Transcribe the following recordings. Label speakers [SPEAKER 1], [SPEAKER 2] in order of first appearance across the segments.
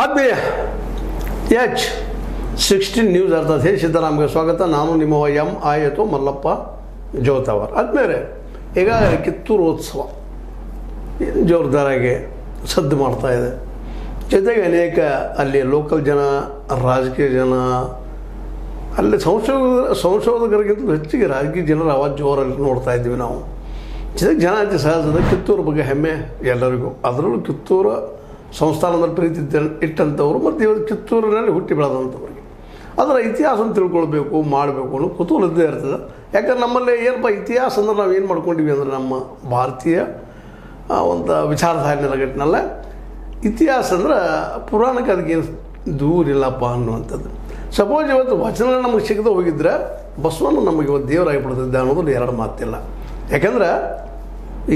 [SPEAKER 1] ಆತ್ಮೀಯ H16 news ಅರ್ಥಾತ್ ಹೇ ಸಿದ್ದರಾಮ್ಗೆ ಸ್ವಾಗತ. ನಾನು ನಿಮ್ಮ MI ಅಥವಾ ಮಲ್ಲಪ್ಪ ಜೋತಾವರ್. ಆದ್ಮೇಲೆ ಈಗಾಗಲೇ ಕಿತ್ತೂರು ಉತ್ಸವ ಜೋರ್ದಾರಾಗಿ ಸದ್ದು ಮಾಡ್ತಾ ಇದೆ. ಜೊತೆಗೆ ಅನೇಕ ಅಲ್ಲಿ ಲೋಕಲ್ ಜನ, ರಾಜಕೀಯ ಜನ, ಅಲ್ಲಿ ಸಂಶೋಧಕರಿಗಿಂತ ಹೆಚ್ಚಿಗೆ ರಾಜಕೀಯ ಜನರ ಆವಾಜ್ ಜೋರಲ್ಲಿ ನೋಡ್ತಾ ಇದ್ದೀವಿ ನಾವು. ಜೊತೆಗೆ ಜನ ಅತಿ ಸಹಜದ ಕಿತ್ತೂರು ಬಗ್ಗೆ ಹೆಮ್ಮೆ ಎಲ್ಲರಿಗೂ, ಅದರಲ್ಲೂ ಕಿತ್ತೂರು ಸಂಸ್ಥಾನದಲ್ಲಿ ಪ್ರೀತಿ ಇಟ್ಟಂಥವ್ರು ಮತ್ತು ಇವತ್ತು ಕಿತ್ತೂರಿನಲ್ಲಿ ಹುಟ್ಟಿ ಬೆಳೆದಂಥವ್ರಿಗೆ ಅದರ ಇತಿಹಾಸನ ತಿಳ್ಕೊಳ್ಬೇಕು, ಮಾಡಬೇಕು ಅನ್ನೋ ಕುತೂಹಲ ಇದ್ದೇ ಇರ್ತದೆ. ಯಾಕಂದ್ರೆ ನಮ್ಮಲ್ಲಿ ಏನಪ್ಪ ಇತಿಹಾಸ ಅಂದ್ರೆ ನಾವು ಏನು ಮಾಡ್ಕೊಂಡಿವಿ ಅಂದರೆ ನಮ್ಮ ಭಾರತೀಯ ಒಂದು ವಿಚಾರಧಾರೆ ಗಟ್ಟಿನಲ್ಲ ಇತಿಹಾಸ ಅಂದ್ರೆ ಪುರಾಣಕ್ಕೆ ಅದಕ್ಕೇನು ದೂರಿಲ್ಲಪ್ಪ ಅನ್ನುವಂಥದ್ದು. ಸಪೋಸ್ ಇವತ್ತು ವಚನ ನಮಗೆ ಸಿಗದೆ ಹೋಗಿದ್ರೆ ಬಸವಣ್ಣ ನಮಗೆ ಇವತ್ತು ದೇವರಾಗಿ ಬಿಡ್ತಿದ್ದೆ ಅನ್ನೋದ್ರಲ್ಲಿ ಎರಡು ಮಾತಿಲ್ಲ. ಯಾಕಂದ್ರೆ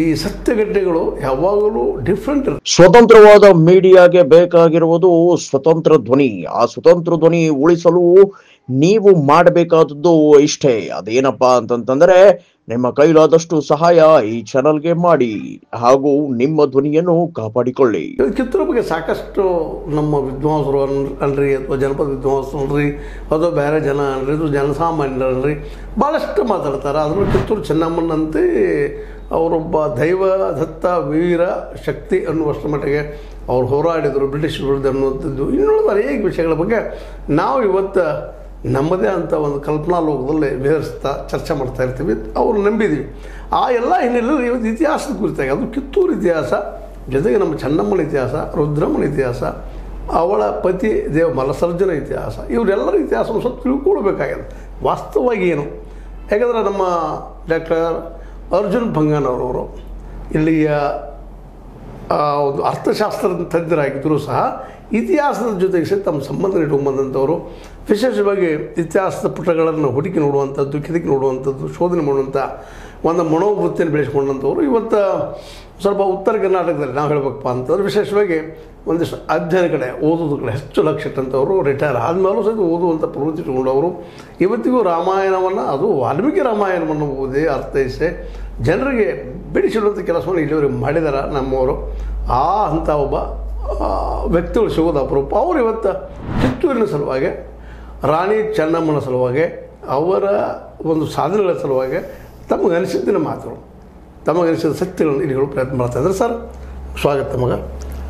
[SPEAKER 1] ಈ ಸತ್ಯಘಟನೆಗಳು ಯಾವಾಗಲೂ ಡಿಫ್ರೆಂಟ್ ಇರುತ್ತೆ.
[SPEAKER 2] ಸ್ವತಂತ್ರವಾದ ಮೀಡಿಯಾಗೆ ಬೇಕಾಗಿರುವುದು ಸ್ವತಂತ್ರ ಧ್ವನಿ. ಆ ಸ್ವತಂತ್ರ ಧ್ವನಿ ಉಳಿಸಲು ನೀವು ಮಾಡಬೇಕಾದದ್ದು ಇಷ್ಟೇ. ಅದೇನಪ್ಪಾ ಅಂತಂತಂದ್ರೆ ನಿಮ್ಮ ಕೈಲಾದಷ್ಟು ಸಹಾಯ ಈ ಚಾನಲ್ಗೆ ಮಾಡಿ ಹಾಗೂ ನಿಮ್ಮ ಧ್ವನಿಯನ್ನು ಕಾಪಾಡಿಕೊಳ್ಳಿ.
[SPEAKER 1] ಕಿತ್ತೂರು ಬಗ್ಗೆ ಸಾಕಷ್ಟು ನಮ್ಮ ವಿದ್ವಾಂಸರು ಅನ್ರಿ ಅಥವಾ ಜನಪದ ವಿದ್ವಾಂಸರು ಅನ್ರಿ ಅಥವಾ ಬೇರೆ ಜನ ಅನ್ರಿ ಅಥವಾ ಜನಸಾಮಾನ್ಯರು ಅನ್ರಿ ಭಾಳಷ್ಟು ಮಾತಾಡ್ತಾರೆ. ಅದರಲ್ಲೂ ಕಿತ್ತೂರು ಚೆನ್ನಮ್ಮನಂತೆ ಅವರೊಬ್ಬ ದೈವ ದತ್ತ ವೀರ ಶಕ್ತಿ ಅನ್ನುವಷ್ಟರ ಮಟ್ಟಿಗೆ ಅವ್ರು ಹೋರಾಡಿದರು ಬ್ರಿಟಿಷ್ ವಿರುದ್ಧ ಅನ್ನುವಂಥದ್ದು. ಇನ್ನುಳಿದ ಅನೇಕ ವಿಷಯಗಳ ಬಗ್ಗೆ ನಾವು ಇವತ್ತು ನಮ್ಮದೇ ಅಂತ ಒಂದು ಕಲ್ಪನಾ ಲೋಕದಲ್ಲಿ ವಿಹರಿಸ್ತಾ ಚರ್ಚೆ ಮಾಡ್ತಾ ಇರ್ತೀವಿ. ಅವ್ರು ನಂಬಿದ್ದೀವಿ. ಆ ಎಲ್ಲ ಹಿನ್ನೆಲೆಯಲ್ಲಿ ಇವತ್ತು ಇತಿಹಾಸದ ಕುರಿತಾಗಿ ಅದು ಕಿತ್ತೂರು ಇತಿಹಾಸ, ಜೊತೆಗೆ ನಮ್ಮ ಚೆನ್ನಮ್ಮನ ಇತಿಹಾಸ, ರುದ್ರಮ್ಮನ ಇತಿಹಾಸ, ಅವಳ ಪತಿ ದೇವ ಮಲಸರ್ಜನ ಇತಿಹಾಸ, ಇವರೆಲ್ಲರ ಇತಿಹಾಸವನ್ನು ಸ್ವಲ್ಪ ತಿಳ್ಕೊಳ್ಬೇಕಾಗಿದೆ ವಾಸ್ತವವಾಗಿ ಏನು. ಯಾಕಂದರೆ ನಮ್ಮ ಡಾಕ್ಟರ್ ಅರ್ಜುನ್ ಭಂಗನವರವರು ಇಲ್ಲಿಯ ಒಂದು ಅರ್ಥಶಾಸ್ತ್ರದ ತಜ್ಞರಾಗಿದ್ದರೂ ಸಹ ಇತಿಹಾಸದ ಜೊತೆಗೆ ಸಹ ತಮ್ಮ ಸಂಬಂಧ ಇಟ್ಕೊಂಡ್ಬಂದಂಥವರು. ವಿಶೇಷವಾಗಿ ಇತಿಹಾಸದ ಪುಟಗಳನ್ನು ಹುಡುಕಿ ನೋಡುವಂಥದ್ದು, ಕೆದಕಿ ನೋಡುವಂಥದ್ದು, ಶೋಧನೆ ಮಾಡುವಂಥ ಒಂದು ಮನೋವೃತ್ತಿಯನ್ನು ಬೆಳೆಸ್ಕೊಂಡಂಥವ್ರು. ಇವತ್ತು ಸ್ವಲ್ಪ ಉತ್ತರ ಕರ್ನಾಟಕದಲ್ಲಿ ನಾವು ಹೇಳಬೇಕಪ್ಪ ಅಂತಂದ್ರೆ ವಿಶೇಷವಾಗಿ ಒಂದಿಷ್ಟು ಅಧ್ಯಯನ ಕಡೆ ಓದೋದ್ರ ಕಡೆ ಹೆಚ್ಚು ಲಕ್ಷ್ಯ ಇಟ್ಟಂಥವ್ರು. ರಿಟೈರ್ ಆದಮೇಲೂ ಸಹಿತ ಓದುವಂಥ ಪ್ರವೃತ್ತಿ ಇಟ್ಕೊಂಡವರು. ಇವತ್ತಿಗೂ ರಾಮಾಯಣವನ್ನು, ಅದು ವಾಲ್ಮೀಕಿ ರಾಮಾಯಣವನ್ನು ಓದಿ ಅರ್ಥೈಸಿ ಜನರಿಗೆ ಬಿಡಿಸಿಡುವಂಥ ಕೆಲಸವನ್ನು ಇಲ್ಲಿವರೆಗೆ ಮಾಡಿದಾರೆ ನಮ್ಮವರು. ಆ ಅಂಥ ಒಬ್ಬ ವ್ಯಕ್ತಿಗಳು ಸಿಗೋದು ಅಪರೂಪ. ಅವರು ಇವತ್ತು ಕಿತ್ತೂರಿನ ಸಲುವಾಗಿ, ರಾಣಿ ಚೆನ್ನಮ್ಮನ ಸಲುವಾಗಿ, ಅವರ ಒಂದು ಸಾಧನೆಗಳ ಸಲುವಾಗಿ ತಮಗನಿಸಿದ್ದಿನ ಮಾತುಗಳು, ತಮಗನಿಸಿದ ಸತ್ಯಗಳನ್ನು ಇಲ್ಲಿ ಹೇಳೋ ಪ್ರಯತ್ನ ಮಾಡ್ತಾಯಿದ್ದಾರೆ. ಸರ್ ಸ್ವಾಗತ ಮಗ.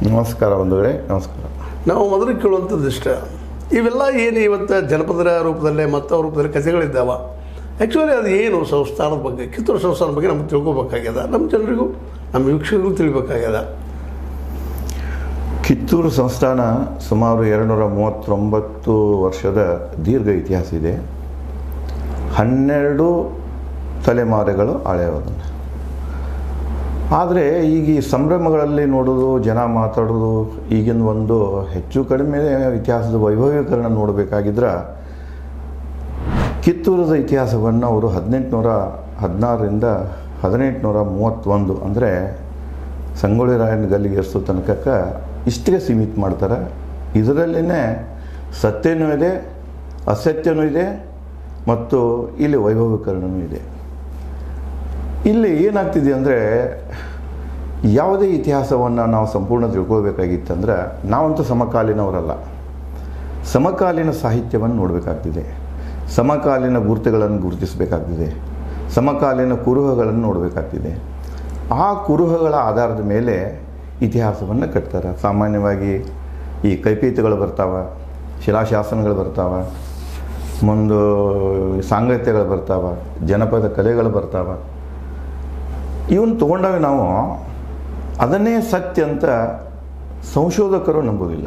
[SPEAKER 3] ನಮಸ್ಕಾರ ಬಂಧುಗಳೇ, ನಮಸ್ಕಾರ.
[SPEAKER 1] ನಾವು ಮೊದಲು ಕೇಳುವಂಥದ್ದು ಇಷ್ಟ, ಇವೆಲ್ಲ ಏನು ಇವತ್ತು ಜನಪದರ ರೂಪದಲ್ಲೇ ಮತ್ತು ರೂಪದಲ್ಲಿ ಕಥೆಗಳಿದ್ದಾವೆ. ಆ್ಯಕ್ಚುಲಿ ಅದು ಏನು ಸಂಸ್ಥಾನದ ಬಗ್ಗೆ, ಕಿತ್ತೂರು ಸಂಸ್ಥಾನದ ಬಗ್ಗೆ ನಮ್ಗೆ ತಿಳ್ಕೊಬೇಕಾಗ್ಯದ, ನಮ್ಮ ಜನರಿಗೂ ನಮ್ಮ ವೀಕ್ಷಕರಿಗೂ ತಿಳಿಬೇಕಾಗ್ಯದ.
[SPEAKER 3] ಕಿತ್ತೂರು ಸಂಸ್ಥಾನ ಸುಮಾರು 239 ವರ್ಷದ ದೀರ್ಘ ಇತಿಹಾಸ ಇದೆ. 12 ತಲೆಮಾರುಗಳು ಹಳೆಯದನ್ನು. ಆದರೆ ಈಗ ಈ ಸಂಭ್ರಮಗಳಲ್ಲಿ ನೋಡೋದು, ಜನ ಮಾತಾಡೋದು, ಈಗಿನ ಒಂದು ಹೆಚ್ಚು ಕಡಿಮೆ ಇತಿಹಾಸದ ವೈಭವೀಕರಣ ನೋಡಬೇಕಾಗಿದ್ರೆ ಕಿತ್ತೂರದ ಇತಿಹಾಸವನ್ನು ಅವರು 1816ರಿಂದ 1831 ಅಂದರೆ ಸಂಗೊಳ್ಳಿ ರಾಯಣ್ಣ ಗಲ್ಲಿಗೇರಿಸೋ ತನಕಕ್ಕೆ ಇಷ್ಟಿಗೆ ಸೀಮಿತ ಮಾಡ್ತಾರೆ. ಇದರಲ್ಲಿನೇ ಸತ್ಯನೂ ಇದೆ, ಅಸತ್ಯನೂ ಇದೆ ಮತ್ತು ಇಲ್ಲಿ ವೈಭವೀಕರಣವೂ ಇದೆ. ಇಲ್ಲಿ ಏನಾಗ್ತಿದೆ ಅಂದರೆ ಯಾವುದೇ ಇತಿಹಾಸವನ್ನು ನಾವು ಸಂಪೂರ್ಣ ತಿಳ್ಕೊಳ್ಬೇಕಾಗಿತ್ತಂದ್ರೆ ನಾವಂತೂ ಸಮಕಾಲೀನವರಲ್ಲ. ಸಮಕಾಲೀನ ಸಾಹಿತ್ಯವನ್ನು ನೋಡಬೇಕಾಗ್ತಿದೆ, ಸಮಕಾಲೀನ ಗುರುತುಗಳನ್ನು ಗುರುತಿಸಬೇಕಾಗ್ತಿದೆ, ಸಮಕಾಲೀನ ಕುರುಹಗಳನ್ನು ನೋಡಬೇಕಾಗ್ತಿದೆ. ಆ ಕುರುಹಗಳ ಆಧಾರದ ಮೇಲೆ ಇತಿಹಾಸವನ್ನು ಕಟ್ತಾರೆ. ಸಾಮಾನ್ಯವಾಗಿ ಈ ಕೈಪೀತಗಳು ಬರ್ತಾವೆ, ಶಿಲಾಶಾಸನಗಳು ಬರ್ತಾವೆ, ಮುಂದೆ ಸಾಂಗತ್ಯಗಳು ಬರ್ತಾವೆ, ಜನಪದ ಕಲೆಗಳು ಬರ್ತಾವೆ. ಇವನ್ನ ತೊಗೊಂಡಾಗ ನಾವು ಅದನ್ನೇ ಸತ್ಯ ಅಂತ ಸಂಶೋಧಕರು ನಂಬೋದಿಲ್ಲ.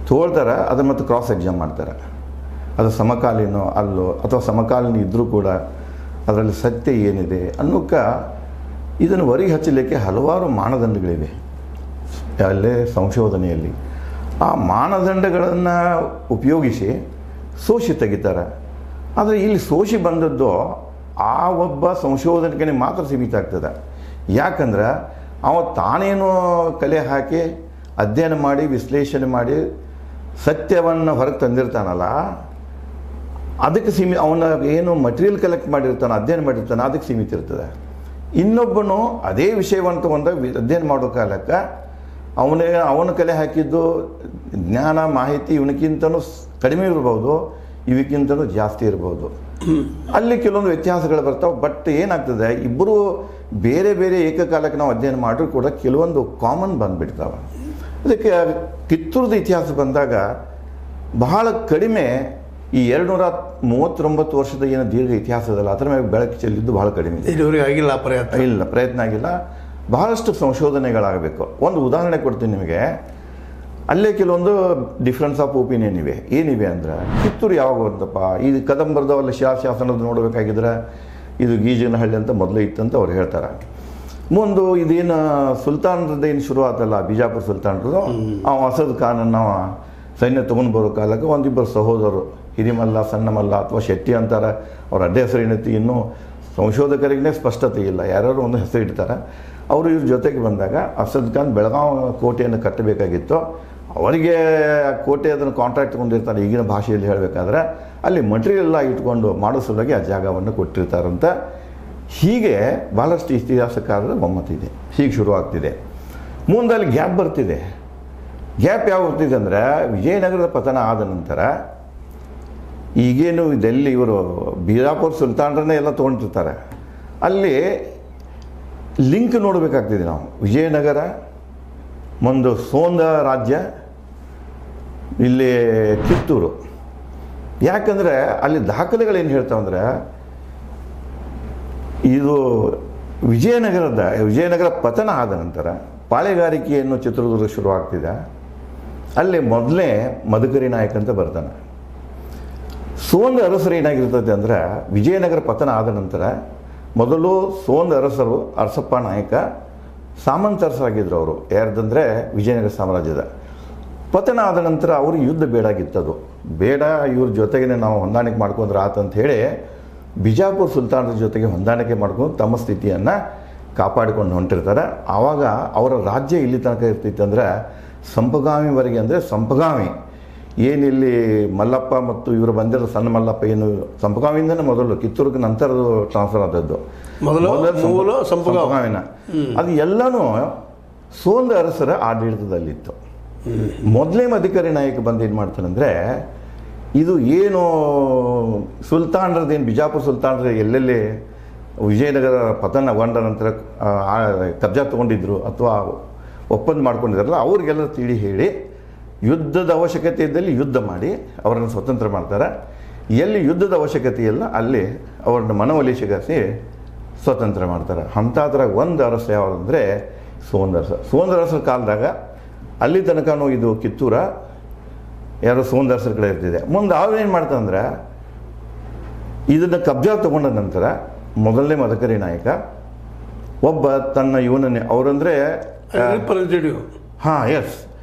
[SPEAKER 3] ತೊಗೊಳ್ತಾರೆ, ಅದನ್ನು ಮತ್ತು ಕ್ರಾಸ್ ಎಕ್ಸಾಮ್ ಮಾಡ್ತಾರೆ. ಅದು ಸಮಕಾಲೀನ ಅಲ್ಲೋ ಅಥವಾ ಸಮಕಾಲೀನ ಇದ್ದರೂ ಕೂಡ ಅದರಲ್ಲಿ ಸತ್ಯ ಏನಿದೆ ಅನ್ನೋಕ್ಕೆ ಇದನ್ನು ಹೊರಗೆ ಹಚ್ಚಲಿಕ್ಕೆ ಹಲವಾರು ಮಾನದಂಡಗಳಿವೆ ಅಲ್ಲೇ ಸಂಶೋಧನೆಯಲ್ಲಿ. ಆ ಮಾನದಂಡಗಳನ್ನು ಉಪಯೋಗಿಸಿ ಸೋಷಿ ತೆಗಿತಾರೆ. ಆದರೆ ಇಲ್ಲಿ ಸೋಷಿ ಬಂದದ್ದು ಆ ಒಬ್ಬ ಸಂಶೋಧನೆಗೆ ಮಾತ್ರ ಸೀಮಿತ ಆಗ್ತದೆ. ಯಾಕಂದ್ರೆ ಅವ ತಾನೇನು ಕಲೆ ಹಾಕಿ ಅಧ್ಯಯನ ಮಾಡಿ ವಿಶ್ಲೇಷಣೆ ಮಾಡಿ ಸತ್ಯವನ್ನು ಹೊರಗೆ ತಂದಿರ್ತಾನಲ್ಲ, ಅದಕ್ಕೆ ಅವನ ಏನು ಮಟೀರಿಯಲ್ ಕಲೆಕ್ಟ್ ಮಾಡಿರ್ತಾನೆ, ಅಧ್ಯಯನ ಮಾಡಿರ್ತಾನೆ, ಅದಕ್ಕೆ ಸೀಮಿತ ಇರ್ತದೆ. ಇನ್ನೊಬ್ಬನು ಅದೇ ವಿಷಯವನ್ನು ತಗೊಂಡು ಅಧ್ಯಯನ ಮಾಡೋ ಕಾಲಕ್ಕೆ ಅವನ ಕಲೆ ಹಾಕಿದ್ದು ಜ್ಞಾನ ಮಾಹಿತಿ ಇವನಕ್ಕಿಂತನೂ ಕಡಿಮೆ ಇರ್ಬೋದು, ಇವಕ್ಕಿಂತನೂ ಜಾಸ್ತಿ ಇರ್ಬೋದು. ಅಲ್ಲಿ ಕೆಲವೊಂದು ವ್ಯತ್ಯಾಸಗಳು ಬರ್ತಾವೆ. ಬಟ್ ಏನಾಗ್ತದೆ, ಇಬ್ಬರು ಬೇರೆ ಬೇರೆ ಏಕಕಾಲಕ್ಕೆ ನಾವು ಅಧ್ಯಯನ ಮಾಡಿದ್ರು ಕೂಡ ಕೆಲವೊಂದು ಕಾಮನ್ ಬಂದುಬಿಡ್ತಾವೆ. ಅದಕ್ಕೆ ಕಿತ್ತೂರದ ಇತಿಹಾಸ ಬಂದಾಗ ಬಹಳ ಕಡಿಮೆ ಈ 239 ವರ್ಷದ ಏನು ದೀರ್ಘ ಇತಿಹಾಸ ಇದಲ್ಲ ಅದರ ಮೇಲೆ ಬೆಳಕು ಚೆಲ್ಲಿದ್ದು ಬಹಳ ಕಡಿಮೆ.
[SPEAKER 1] ಇದುವರೆಗೆ ಆಗಿಲ್ಲ ಪ್ರಯತ್ನ?
[SPEAKER 3] ಇಲ್ಲ, ಪ್ರಯತ್ನ ಆಗಿಲ್ಲ. ಬಹಳಷ್ಟು ಸಂಶೋಧನೆಗಳಾಗಬೇಕು. ಒಂದು ಉದಾಹರಣೆ ಕೊಡ್ತೀನಿ ನಿಮಗೆ. ಅಲ್ಲೇ ಕೆಲವೊಂದು ಡಿಫ್ರೆನ್ಸ್ ಆಫ್ ಒಪಿನಿಯನ್ ಇವೆ. ಏನಿವೆ ಅಂದ್ರೆ, ಕಿತ್ತೂರು ಯಾವಾಗ ಬಂತಪ್ಪ, ಇದು ಕದಂಬರದವಲ್ಲ ಶಿಲಾಶಾಸನದ ನೋಡಬೇಕಾಗಿದ್ರೆ ಇದು ಗೀಜನಹಳ್ಳಿ ಅಂತ ಮೊದಲೇ ಇತ್ತಂತ ಅವ್ರು ಹೇಳ್ತಾರೆ. ಮುಂದೆ ಇದೇನು ಸುಲ್ತಾನರದ್ದೇನು ಶುರು ಆತಲ್ಲ, ಬಿಜಾಪುರ ಸುಲ್ತಾನರದು, ಅವ ಅಸದ್ ಖಾನನ್ನ ಸೈನ್ಯ ತೊಗೊಂಡು ಬರೋ ಕಾಲಕ್ಕೆ ಒಂದಿಬ್ಬರು ಸಹೋದರರು, ಹಿರಿಮಲ್ಲ, ಸಣ್ಣಮಲ್ಲ ಅಥವಾ ಶೆಟ್ಟಿ ಅಂತಾರೆ. ಅವ್ರ ಅಡ್ಡ ಹೆಸರು ಏನೈತಿ ಇನ್ನೂ ಸಂಶೋಧಕರಿಗೇ ಸ್ಪಷ್ಟತೆ ಇಲ್ಲ, ಯಾರು ಒಂದು ಹೆಸರು ಇಡ್ತಾರೆ. ಅವರು ಇವ್ರ ಜೊತೆಗೆ ಬಂದಾಗ ಅಸದ್ ಖಾನ್ ಬೆಳಗಾವಿ ಕೋಟೆಯನ್ನು ಕಟ್ಟಬೇಕಾಗಿತ್ತು. ಅವರಿಗೆ ಆ ಕೋಟೆ ಅದನ್ನು ಕಾಂಟ್ರಾಕ್ಟ್ ತೊಗೊಂಡಿರ್ತಾರೆ. ಈಗಿನ ಭಾಷೆಯಲ್ಲಿ ಹೇಳಬೇಕಾದ್ರೆ ಅಲ್ಲಿ ಮಟೀರಿಯಲ್ ಎಲ್ಲ ಇಟ್ಕೊಂಡು ಮಾಡೋ ಸಲುವಾಗಿ ಆ ಜಾಗವನ್ನು ಕೊಟ್ಟಿರ್ತಾರಂತ. ಹೀಗೆ ಭಾಳಷ್ಟು ಇತಿಹಾಸಕಾರರ ಒಮ್ಮತ್ತಿದೆ. ಹೀಗೆ ಶುರುವಾಗ್ತಿದೆ. ಮುಂದೆ ಅಲ್ಲಿ ಗ್ಯಾಪ್ ಬರ್ತಿದೆ. ಗ್ಯಾಪ್ ಯಾವ ಬರ್ತಿದೆ ಅಂದರೆ, ವಿಜಯನಗರದ ಪತನ ಆದ ನಂತರ ಈಗೇನು ಇದೆಲ್ಲಿ ಇವರು ಬಿಜಾಪುರ ಸುಲ್ತಾನರನ್ನೇ ಎಲ್ಲ ತೊಗೊಂಡಿರ್ತಾರೆ. ಅಲ್ಲಿ ಲಿಂಕ್ ನೋಡಬೇಕಾಗ್ತಿದೆ ನಾವು. ವಿಜಯನಗರ, ಒಂದು ಸೋಂದ ರಾಜ್ಯ, ಇಲ್ಲಿ ಕಿತ್ತೂರು. ಯಾಕಂದರೆ ಅಲ್ಲಿ ದಾಖಲೆಗಳೇನು ಹೇಳ್ತಾವಂದ್ರೆ, ಇದು ವಿಜಯನಗರ ಪತನ ಆದ ನಂತರ ಪಾಳೆಗಾರಿಕೆಯನ್ನು ಚಿತ್ರದುರ್ಗ ಶುರುವಾಗ್ತಿದೆ. ಅಲ್ಲಿ ಮೊದಲೇ ಮಧುಕರಿ ನಾಯಕ್ ಅಂತ ಬರ್ತಾನೆ. ಸೋಂದ ಅರಸರು ಏನಾಗಿರ್ತದೆ ಅಂದರೆ, ವಿಜಯನಗರ ಪತನ ಆದ ನಂತರ ಮೊದಲು ಸೋಂದ ಅರಸರು ಅರಸಪ್ಪ ನಾಯಕ ಸಾಮಂತರಸರಾಗಿದ್ದರು. ಅವರು ಯಾರ್ದಂದರೆ ವಿಜಯನಗರ ಸಾಮ್ರಾಜ್ಯದ. ಪತನ ಆದ ನಂತರ ಅವರು ಯುದ್ಧ ಬೇಡಾಗಿತ್ತದು. ಬೇಡ, ಇವ್ರ ಜೊತೆಗೇ ನಾವು ಹೊಂದಾಣಿಕೆ ಮಾಡ್ಕೊಂಡ್ರೆ ಆತಂತ ಹೇಳಿ ಬಿಜಾಪುರ ಸುಲ್ತಾನರ ಜೊತೆಗೆ ಹೊಂದಾಣಿಕೆ ಮಾಡ್ಕೊಂಡು ತಮ್ಮ ಸ್ಥಿತಿಯನ್ನು ಕಾಪಾಡಿಕೊಂಡು ಹೊಂಟಿರ್ತಾರೆ. ಆವಾಗ ಅವರ ರಾಜ್ಯ ಇಲ್ಲಿ ತನಕ ಇರ್ತಿತ್ತು ಅಂದರೆ ಸಂಪಗಾಮಿವರೆಗೆ. ಅಂದರೆ ಸಂಪಗಾಮಿ ಏನಿಲ್ಲಿ ಮಲ್ಲಪ್ಪ ಮತ್ತು ಇವರು ಬಂದಿರೋ ಸಣ್ಣ ಮಲ್ಲಪ್ಪ ಏನು ಸಂಪಗಾಮಿಯಿಂದನೇ ಮೊದಲು, ಕಿತ್ತೂರಿಗೆ ನಂತರ ಟ್ರಾನ್ಸ್ಫರ್ ಆದದ್ದು ಸಂಪಗಾಮಿನ. ಅದು ಎಲ್ಲನೂ ಸೋಂದ ಅರಸರ ಆಡಳಿತದಲ್ಲಿತ್ತು. ಮೊದಲೇ ಮಧುಕರಿ ನಾಯಕ ಬಂದು ಏನು ಮಾಡ್ತಾನಂದರೆ, ಇದು ಏನು ಸುಲ್ತಾನರದೇನು ಬಿಜಾಪುರ ಸುಲ್ತಾನರ ಎಲ್ಲೆಲ್ಲಿ ವಿಜಯನಗರ ಪತನಗೊಂಡ ನಂತರ ಕಬ್ಜಾ ತೊಗೊಂಡಿದ್ರು ಅಥವಾ ಒಪ್ಪಂದ ಮಾಡ್ಕೊಂಡಿದ್ದಾರಲ್ಲ, ಅವ್ರಿಗೆಲ್ಲ ತಿಳಿ ಹೇಳಿ ಯುದ್ಧದ ಅವಶ್ಯಕತೆ ಇದ್ದಲ್ಲಿ ಯುದ್ಧ ಮಾಡಿ ಅವರನ್ನು ಸ್ವತಂತ್ರ ಮಾಡ್ತಾರೆ. ಎಲ್ಲಿ ಯುದ್ಧದ ಅವಶ್ಯಕತೆ ಇಲ್ಲ ಅಲ್ಲಿ ಅವ್ರನ್ನ ಮನವೊಲಿಸಿಗಸಿ ಸ್ವತಂತ್ರ ಮಾಡ್ತಾರೆ. ಅಂಥದ್ರಾಗ ಒಂದು ಅರಸ ಯಾವುದಂದರೆ ಸೋಂದರಸರ ಕಾಲದಾಗ ಅಲ್ಲಿ ತನಕನೂ ಇದು ಕಿತ್ತೂರ ಯಾರೋ ಸೋಂದರಸರ ಕಡೆ ಇರ್ತಿದೆ. ಮುಂದೆ ಅವ್ರೇನು ಮಾಡ್ತಾರಂದ್ರೆ, ಇದನ್ನು ಕಬ್ಜಾ ತಗೊಂಡ ನಂತರ ಮೊದಲನೇ ಮಧುಕರಿ ನಾಯಕ ಒಬ್ಬ ತನ್ನ ಇವನನ್ನೇ ಅವರಂದರೆ ಎಸ್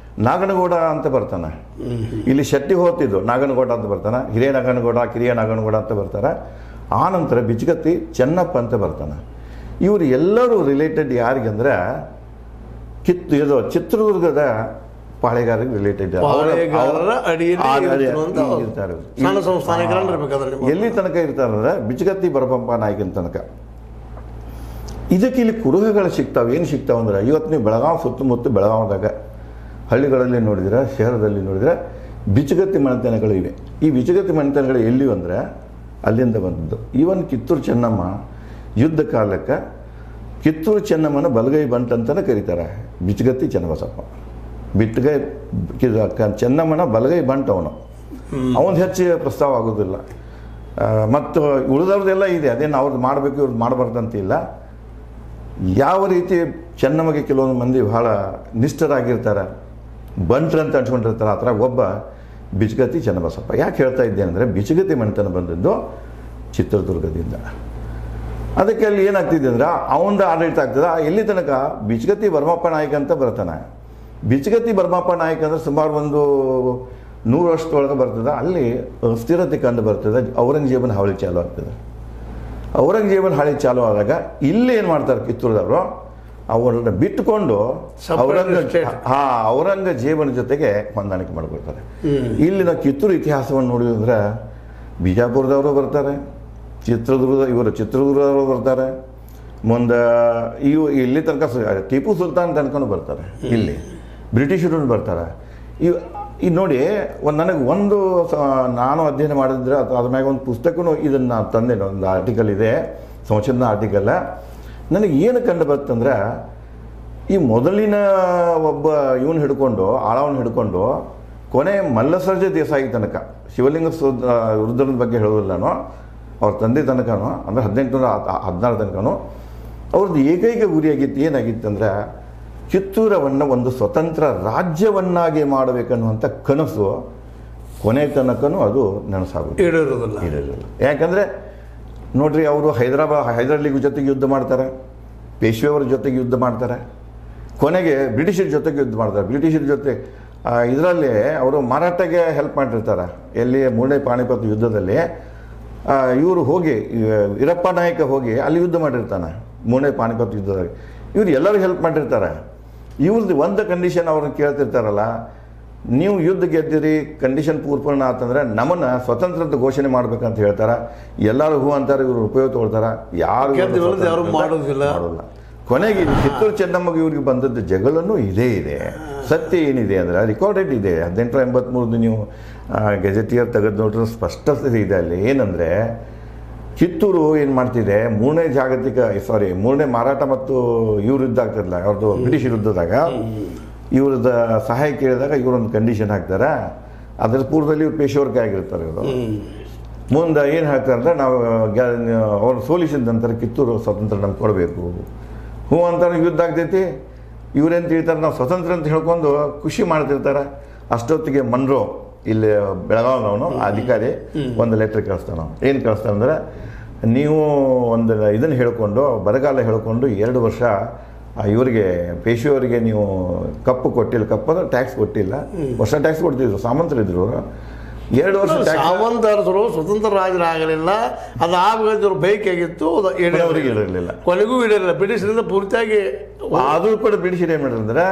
[SPEAKER 3] ನಾಗನಗೌಡ ಅಂತ ಬರ್ತಾನೆ. ಇಲ್ಲಿ ಶೆಟ್ಟಿ ಹೋಗ್ತಿದ್ದು ನಾಗನಗೌಡ ಅಂತ ಬರ್ತಾನೆ, ಹಿರಿಯ ನಾಗನಗೌಡ, ಕಿರಿಯ ನಾಗನಗೌಡ ಅಂತ ಬರ್ತಾರೆ. ಆ ನಂತರ ಬಿಚ್ಚಗತ್ತಿ ಚೆನ್ನಪ್ಪ ಅಂತ ಬರ್ತಾನೆ. ಇವರು ಎಲ್ಲರೂ ರಿಲೇಟೆಡ್ ಯಾರಿಗಂದ್ರೆ ಇದು ಚಿತ್ರದುರ್ಗದ ಪಾಳೆಗಾರರಿಗೆ ರಿಲೇಟೆಡ್. ಎಲ್ಲಿ ತನಕ ಇರ್ತಾರಂದ್ರೆ ಬಿಚ್ಚಗತ್ತಿ ಬರಪಂಪ ನಾಯಕನ ತನಕ. ಇದಕ್ಕೆ ಇಲ್ಲಿ ಕುರುಹುಗಳು ಸಿಗ್ತಾವೆ. ಏನು ಸಿಗ್ತಾವೆ ಅಂದ್ರೆ, ಇವತ್ತು ನೀವು ಬೆಳಗಾವಿ ಸುತ್ತಮುತ್ತ ಬೆಳಗಾವಿದಾಗ ಹಳ್ಳಿಗಳಲ್ಲಿ ನೋಡಿದ್ರೆ, ಶಹರದಲ್ಲಿ ನೋಡಿದ್ರೆ ಬಿಚ್ಚಗತ್ತಿ ಮನೆತನಗಳು ಇವೆ. ಈ ಬಿಚ್ಚಗತ್ತಿ ಮನೆತನಗಳು ಎಲ್ಲಿವೆ ಅಂದರೆ ಅಲ್ಲಿಂದ ಬಂದದ್ದು. ಈವನ್ ಕಿತ್ತೂರು ಚೆನ್ನಮ್ಮ ಯುದ್ಧ ಕಾಲಕ್ಕೆ ಕಿತ್ತೂರು ಚೆನ್ನಮ್ಮನ ಬಲಗೈ ಬಂಟ್ ಅಂತಲೇ ಕರೀತಾರೆ. ಬಿಚ್ಚಗತ್ತಿ ಚೆನ್ನಬಸಪ್ಪ ಬಿಟ್ಟಗೈ ಚೆನ್ನಮ್ಮನ ಬಲಗೈ ಬಂಟ್ ಅವನು ಹೆಚ್ಚು ಪ್ರಸ್ತಾವ ಆಗೋದಿಲ್ಲ. ಮತ್ತು ಉಳಿದವ್ರದ್ದೆಲ್ಲ ಇದೆ, ಅದೇನು ಅವ್ರದ್ದು ಮಾಡಬೇಕು ಇವ್ರದ್ದು ಮಾಡಬಾರ್ದಂತಿಲ್ಲ. ಯಾವ ರೀತಿ ಚೆನ್ನಮ್ಮಗೆ ಕೆಲವೊಂದು ಮಂದಿ ಬಹಳ ನಿಷ್ಠರಾಗಿರ್ತಾರೆ, ಬಂಟ್ರಂತ ಅನ್ಸ್ಕೊಂಡಿರ್ತಾರೆ. ಆ ಥರ ಒಬ್ಬ ಬಿಚ್ಚಗತ್ತಿ ಚೆನ್ನಬಸಪ್ಪ. ಯಾಕೆ ಹೇಳ್ತಾ ಇದ್ದೇನೆ ಅಂದರೆ, ಬಿಚ್ಚಗತ್ತಿ ಮನೆತನ ಬಂದದ್ದು ಚಿತ್ರದುರ್ಗದಿಂದ. ಅದಕ್ಕೆ ಅಲ್ಲಿ ಏನಾಗ್ತಿದೆ ಅಂದ್ರೆ ಅವನದು ಆಡಳಿತ ಆಗ್ತದೆ. ಎಲ್ಲಿ ತನಕ ಬಿಚ್ಚಗತ್ತಿ ಭರಮಪ್ಪ ನಾಯಕ ಅಂತ ಬರ್ತಾನೆ. ಬಿಚ್ಚಗತ್ತಿ ಭರಮಪ್ಪ ನಾಯಕ ಅಂದರೆ ಸುಮಾರು ಒಂದು 100 ವರ್ಷದೊಳಗೆ ಬರ್ತದೆ. ಅಲ್ಲಿ ಸ್ಥಿರತೆ ಕಂಡು ಬರ್ತದೆ. ಔರಂಗಜೇಬನ ಹಾವಳಿ ಚಾಲು ಆಗ್ತದೆ. ಔರಂಗಜೇಬನ ಹಾಳಿ ಚಾಲು ಆದಾಗ ಇಲ್ಲಿ ಏನು ಮಾಡ್ತಾರೆ ಕಿತ್ತೂರದವರು, ಅವರನ್ನ ಬಿಟ್ಟುಕೊಂಡು ಔರಂಗಜೇಬನ ಜೊತೆಗೆ ಹೊಂದಾಣಿಕೆ ಮಾಡಿಕೊಳ್ತಾರೆ. ಇಲ್ಲಿ ನಾವು ಕಿತ್ತೂರು ಇತಿಹಾಸವನ್ನು ನೋಡಿದ್ರೆ ಬಿಜಾಪುರದವರು ಬರ್ತಾರೆ, ಚಿತ್ರದುರ್ಗದವರು ಬರ್ತಾರೆ, ಮುಂದೆ ಇಲ್ಲಿ ತನಕ ಟಿಪ್ಪು ಸುಲ್ತಾನ್ ತನಕನೂ ಬರ್ತಾರೆ. ಇಲ್ಲಿ ಬ್ರಿಟಿಷರು ಬರ್ತಾರೆ. ಈ ನೋಡಿ ನನಗೆ ನಾನು ಅಧ್ಯಯನ ಮಾಡಿದ್ರೆ ಅದ್ರ ಮ್ಯಾಗ ಒಂದು ಪುಸ್ತಕನೂ ಇದನ್ನು ನಾನು ತಂದೆ, ಒಂದು ಆರ್ಟಿಕಲ್ ಇದೆ, ಸಂಶೋಧನಾ ಆರ್ಟಿಕಲ್. ನನಗೆ ಏನು ಕಂಡು ಬರ್ತಂದ್ರೆ, ಈ ಮೊದಲಿನ ಒಬ್ಬ ಇವನು ಹಿಡ್ಕೊಂಡು ಆಳವನ್ನ ಹಿಡ್ಕೊಂಡು ಕೊನೆ ಮಲ್ಲಸರ್ಜ ದೇಸಾಯಿ ತನಕ, ಶಿವಲಿಂಗ ರುದ್ರನ ಬಗ್ಗೆ ಹೇಳೋದಿಲ್ಲ ನಾನು, ಅವ್ರ ತಂದೆ ತನಕನೂ ಅಂದರೆ 1816 ತನಕನೂ ಅವ್ರದ್ದು ಏಕೈಕ ಗುರಿಯಾಗಿತ್ತು. ಏನಾಗಿತ್ತು ಅಂದರೆ ಕಿತ್ತೂರವನ್ನು ಒಂದು ಸ್ವತಂತ್ರ ರಾಜ್ಯವನ್ನಾಗಿ ಮಾಡಬೇಕನ್ನುವಂಥ ಕನಸು ಕೊನೆ ತನಕನೂ ಅದು ನನಸಾಗುತ್ತೆ, ಇರೋದಿಲ್ಲ. ಯಾಕಂದರೆ ನೋಡ್ರಿ, ಅವರು ಹೈದರಾಲಿ ಜೊತೆಗೆ ಯುದ್ಧ ಮಾಡ್ತಾರೆ, ಪೇಶ್ವೆಯವರ ಜೊತೆಗೆ ಯುದ್ಧ ಮಾಡ್ತಾರೆ, ಕೊನೆಗೆ ಬ್ರಿಟಿಷರ ಜೊತೆಗೆ ಯುದ್ಧ ಮಾಡ್ತಾರೆ. ಬ್ರಿಟಿಷರ ಜೊತೆ ಇದರಲ್ಲಿ ಅವರು ಮರಾಠಗೆ ಹೆಲ್ಪ್ ಮಾಡಿರ್ತಾರೆ. ಎಲ್ಲಿ 3ನೇ ಪಾಣಿಪತ್ ಯುದ್ಧದಲ್ಲಿ ಇವರು ಹೋಗಿ ವೀರಪ್ಪ ನಾಯಕ ಹೋಗಿ ಅಲ್ಲಿ ಯುದ್ಧ ಮಾಡಿರ್ತಾನೆ 3ನೇ ಪಾಣಿಪತ್ ಯುದ್ಧದಲ್ಲಿ. ಇವ್ರು ಎಲ್ಲರೂ ಹೆಲ್ಪ್ ಮಾಡಿರ್ತಾರೆ. ಇವ್ರದ್ದು ಒಂದು ಕಂಡೀಷನ್ ಅವ್ರನ್ನ ಕೇಳ್ತಿರ್ತಾರಲ್ಲ, ನೀವು ಯುದ್ಧ ಗೆದ್ದಿರಿ, ಕಂಡೀಷನ್ ಪೂರ್ಣ ಆತಂದ್ರೆ ನಮ್ಮನ್ನು ಸ್ವತಂತ್ರದ ಘೋಷಣೆ ಮಾಡ್ಬೇಕಂತ ಹೇಳ್ತಾರೆ. ಎಲ್ಲರೂ ಹೂ ಅಂತಾರೆ, ಇವರು ಉಪಯೋಗ ತೊಗೊಳ್ತಾರೆ, ಯಾರು ಮಾಡೋದಿಲ್ಲ. ಕೊನೆಗೆ ಕಿತ್ತೂರು ಚೆನ್ನಮ್ಮಗೆ ಇವ್ರಿಗೆ ಬಂದದ್ದು ಜಗಳೂ ಇದೇ ಇದೆ. ಸತ್ಯ ಏನಿದೆ ಅಂದರೆ ರೆಕಾರ್ಡೆಡ್ ಇದೆ. 1883 ನೀವು ಗೆಜೆಟಿಯರ್ ತೆಗೆದು ನೋಡ್ರೆ ಸ್ಪಷ್ಟತೆ ಇದೆ ಅಲ್ಲಿ. ಏನಂದರೆ ಕಿತ್ತೂರು ಏನು ಮಾಡ್ತಿದೆ, 3ನೇ ಮಾರಾಟ ಮತ್ತು ಇವ್ರ ಯುದ್ಧ ಆಗ್ತಿರಲಿಲ್ಲ, ಅವ್ರದ್ದು ಬ್ರಿಟಿಷ್ ಯುದ್ಧದಾಗ ಇವ್ರದ್ದು ಸಹಾಯ ಕೇಳಿದಾಗ ಇವರೊಂದು ಕಂಡೀಷನ್ ಹಾಕ್ತಾರೆ. ಅದರ ಪೂರ್ವದಲ್ಲಿ ಇವ್ರು ಪೇಶೆವರ್ಗೆ ಆಗಿರ್ತಾರೆ. ಇವರು ಮುಂದೆ ಏನು ಹೇಳ್ತಾರೆ ಅಂದರೆ, ನಾವು ಅವ್ರು ಸೋಲಿಸಿದ ನಂತರ ಕಿತ್ತೂರು ಸ್ವತಂತ್ರ ನಮ್ಗೆ ಕೊಡಬೇಕು, ಹ್ಞೂ ಅಂತಾರೆ. ಯುದ್ಧ ಆಗ್ತೈತಿ. ಇವ್ರೇನು ತಿಳಿತಾರೆ, ನಾವು ಸ್ವತಂತ್ರ ಅಂತ ಹೇಳ್ಕೊಂಡು ಖುಷಿ ಮಾಡ್ತಿರ್ತಾರೆ. ಅಷ್ಟೊತ್ತಿಗೆ ಮನ್ರೋ ಇಲ್ಲಿ ಬೆಳಗಾವಿನವನು ಅಧಿಕಾರಿ ಒಂದು ಲೆಟ್ರ್ ಕಳಿಸ್ತಾನೆ. ಏನು ಕಳಿಸ್ತಾನೆ ಅಂದರೆ, ನೀವು ಒಂದು ಇದನ್ನು ಹೇಳ್ಕೊಂಡು ಬರಗಾಲ ಹೇಳ್ಕೊಂಡು 2 ವರ್ಷ ಇವರಿಗೆ ಪೇಶೆಯವರಿಗೆ ನೀವು ಕಪ್ಪು ಕೊಟ್ಟಿಲ್ಲ, ಕಪ್ಪು ಅಂದ್ರೆ ಟ್ಯಾಕ್ಸ್ ಕೊಟ್ಟಿಲ್ಲ, ವರ್ಷ ಟ್ಯಾಕ್ಸ್ ಕೊಡ್ತಿದ್ರು, ಸಾಮಂತರಿದ್ರು ಅವರು. 2 ವರ್ಷ
[SPEAKER 1] ಸಾಮಂತರು ಸ್ವತಂತ್ರ ರಾಜರಾಗಲಿಲ್ಲ, ಅದು ಆಗಬೇಕು ಬೇಕಾಗಿತ್ತು,
[SPEAKER 3] ಅವರಿಗೆ ಇರಲಿಲ್ಲ,
[SPEAKER 1] ಕೊನೆಗೂ ಇಡಲಿಲ್ಲ. ಬ್ರಿಟಿಷರಿಂದ ಪೂರ್ತಿಯಾಗಿ
[SPEAKER 3] ಆದರೂ ಕೂಡ ಬ್ರಿಟಿಷರು ಏನು ಮಾಡಿದ್ರೆ,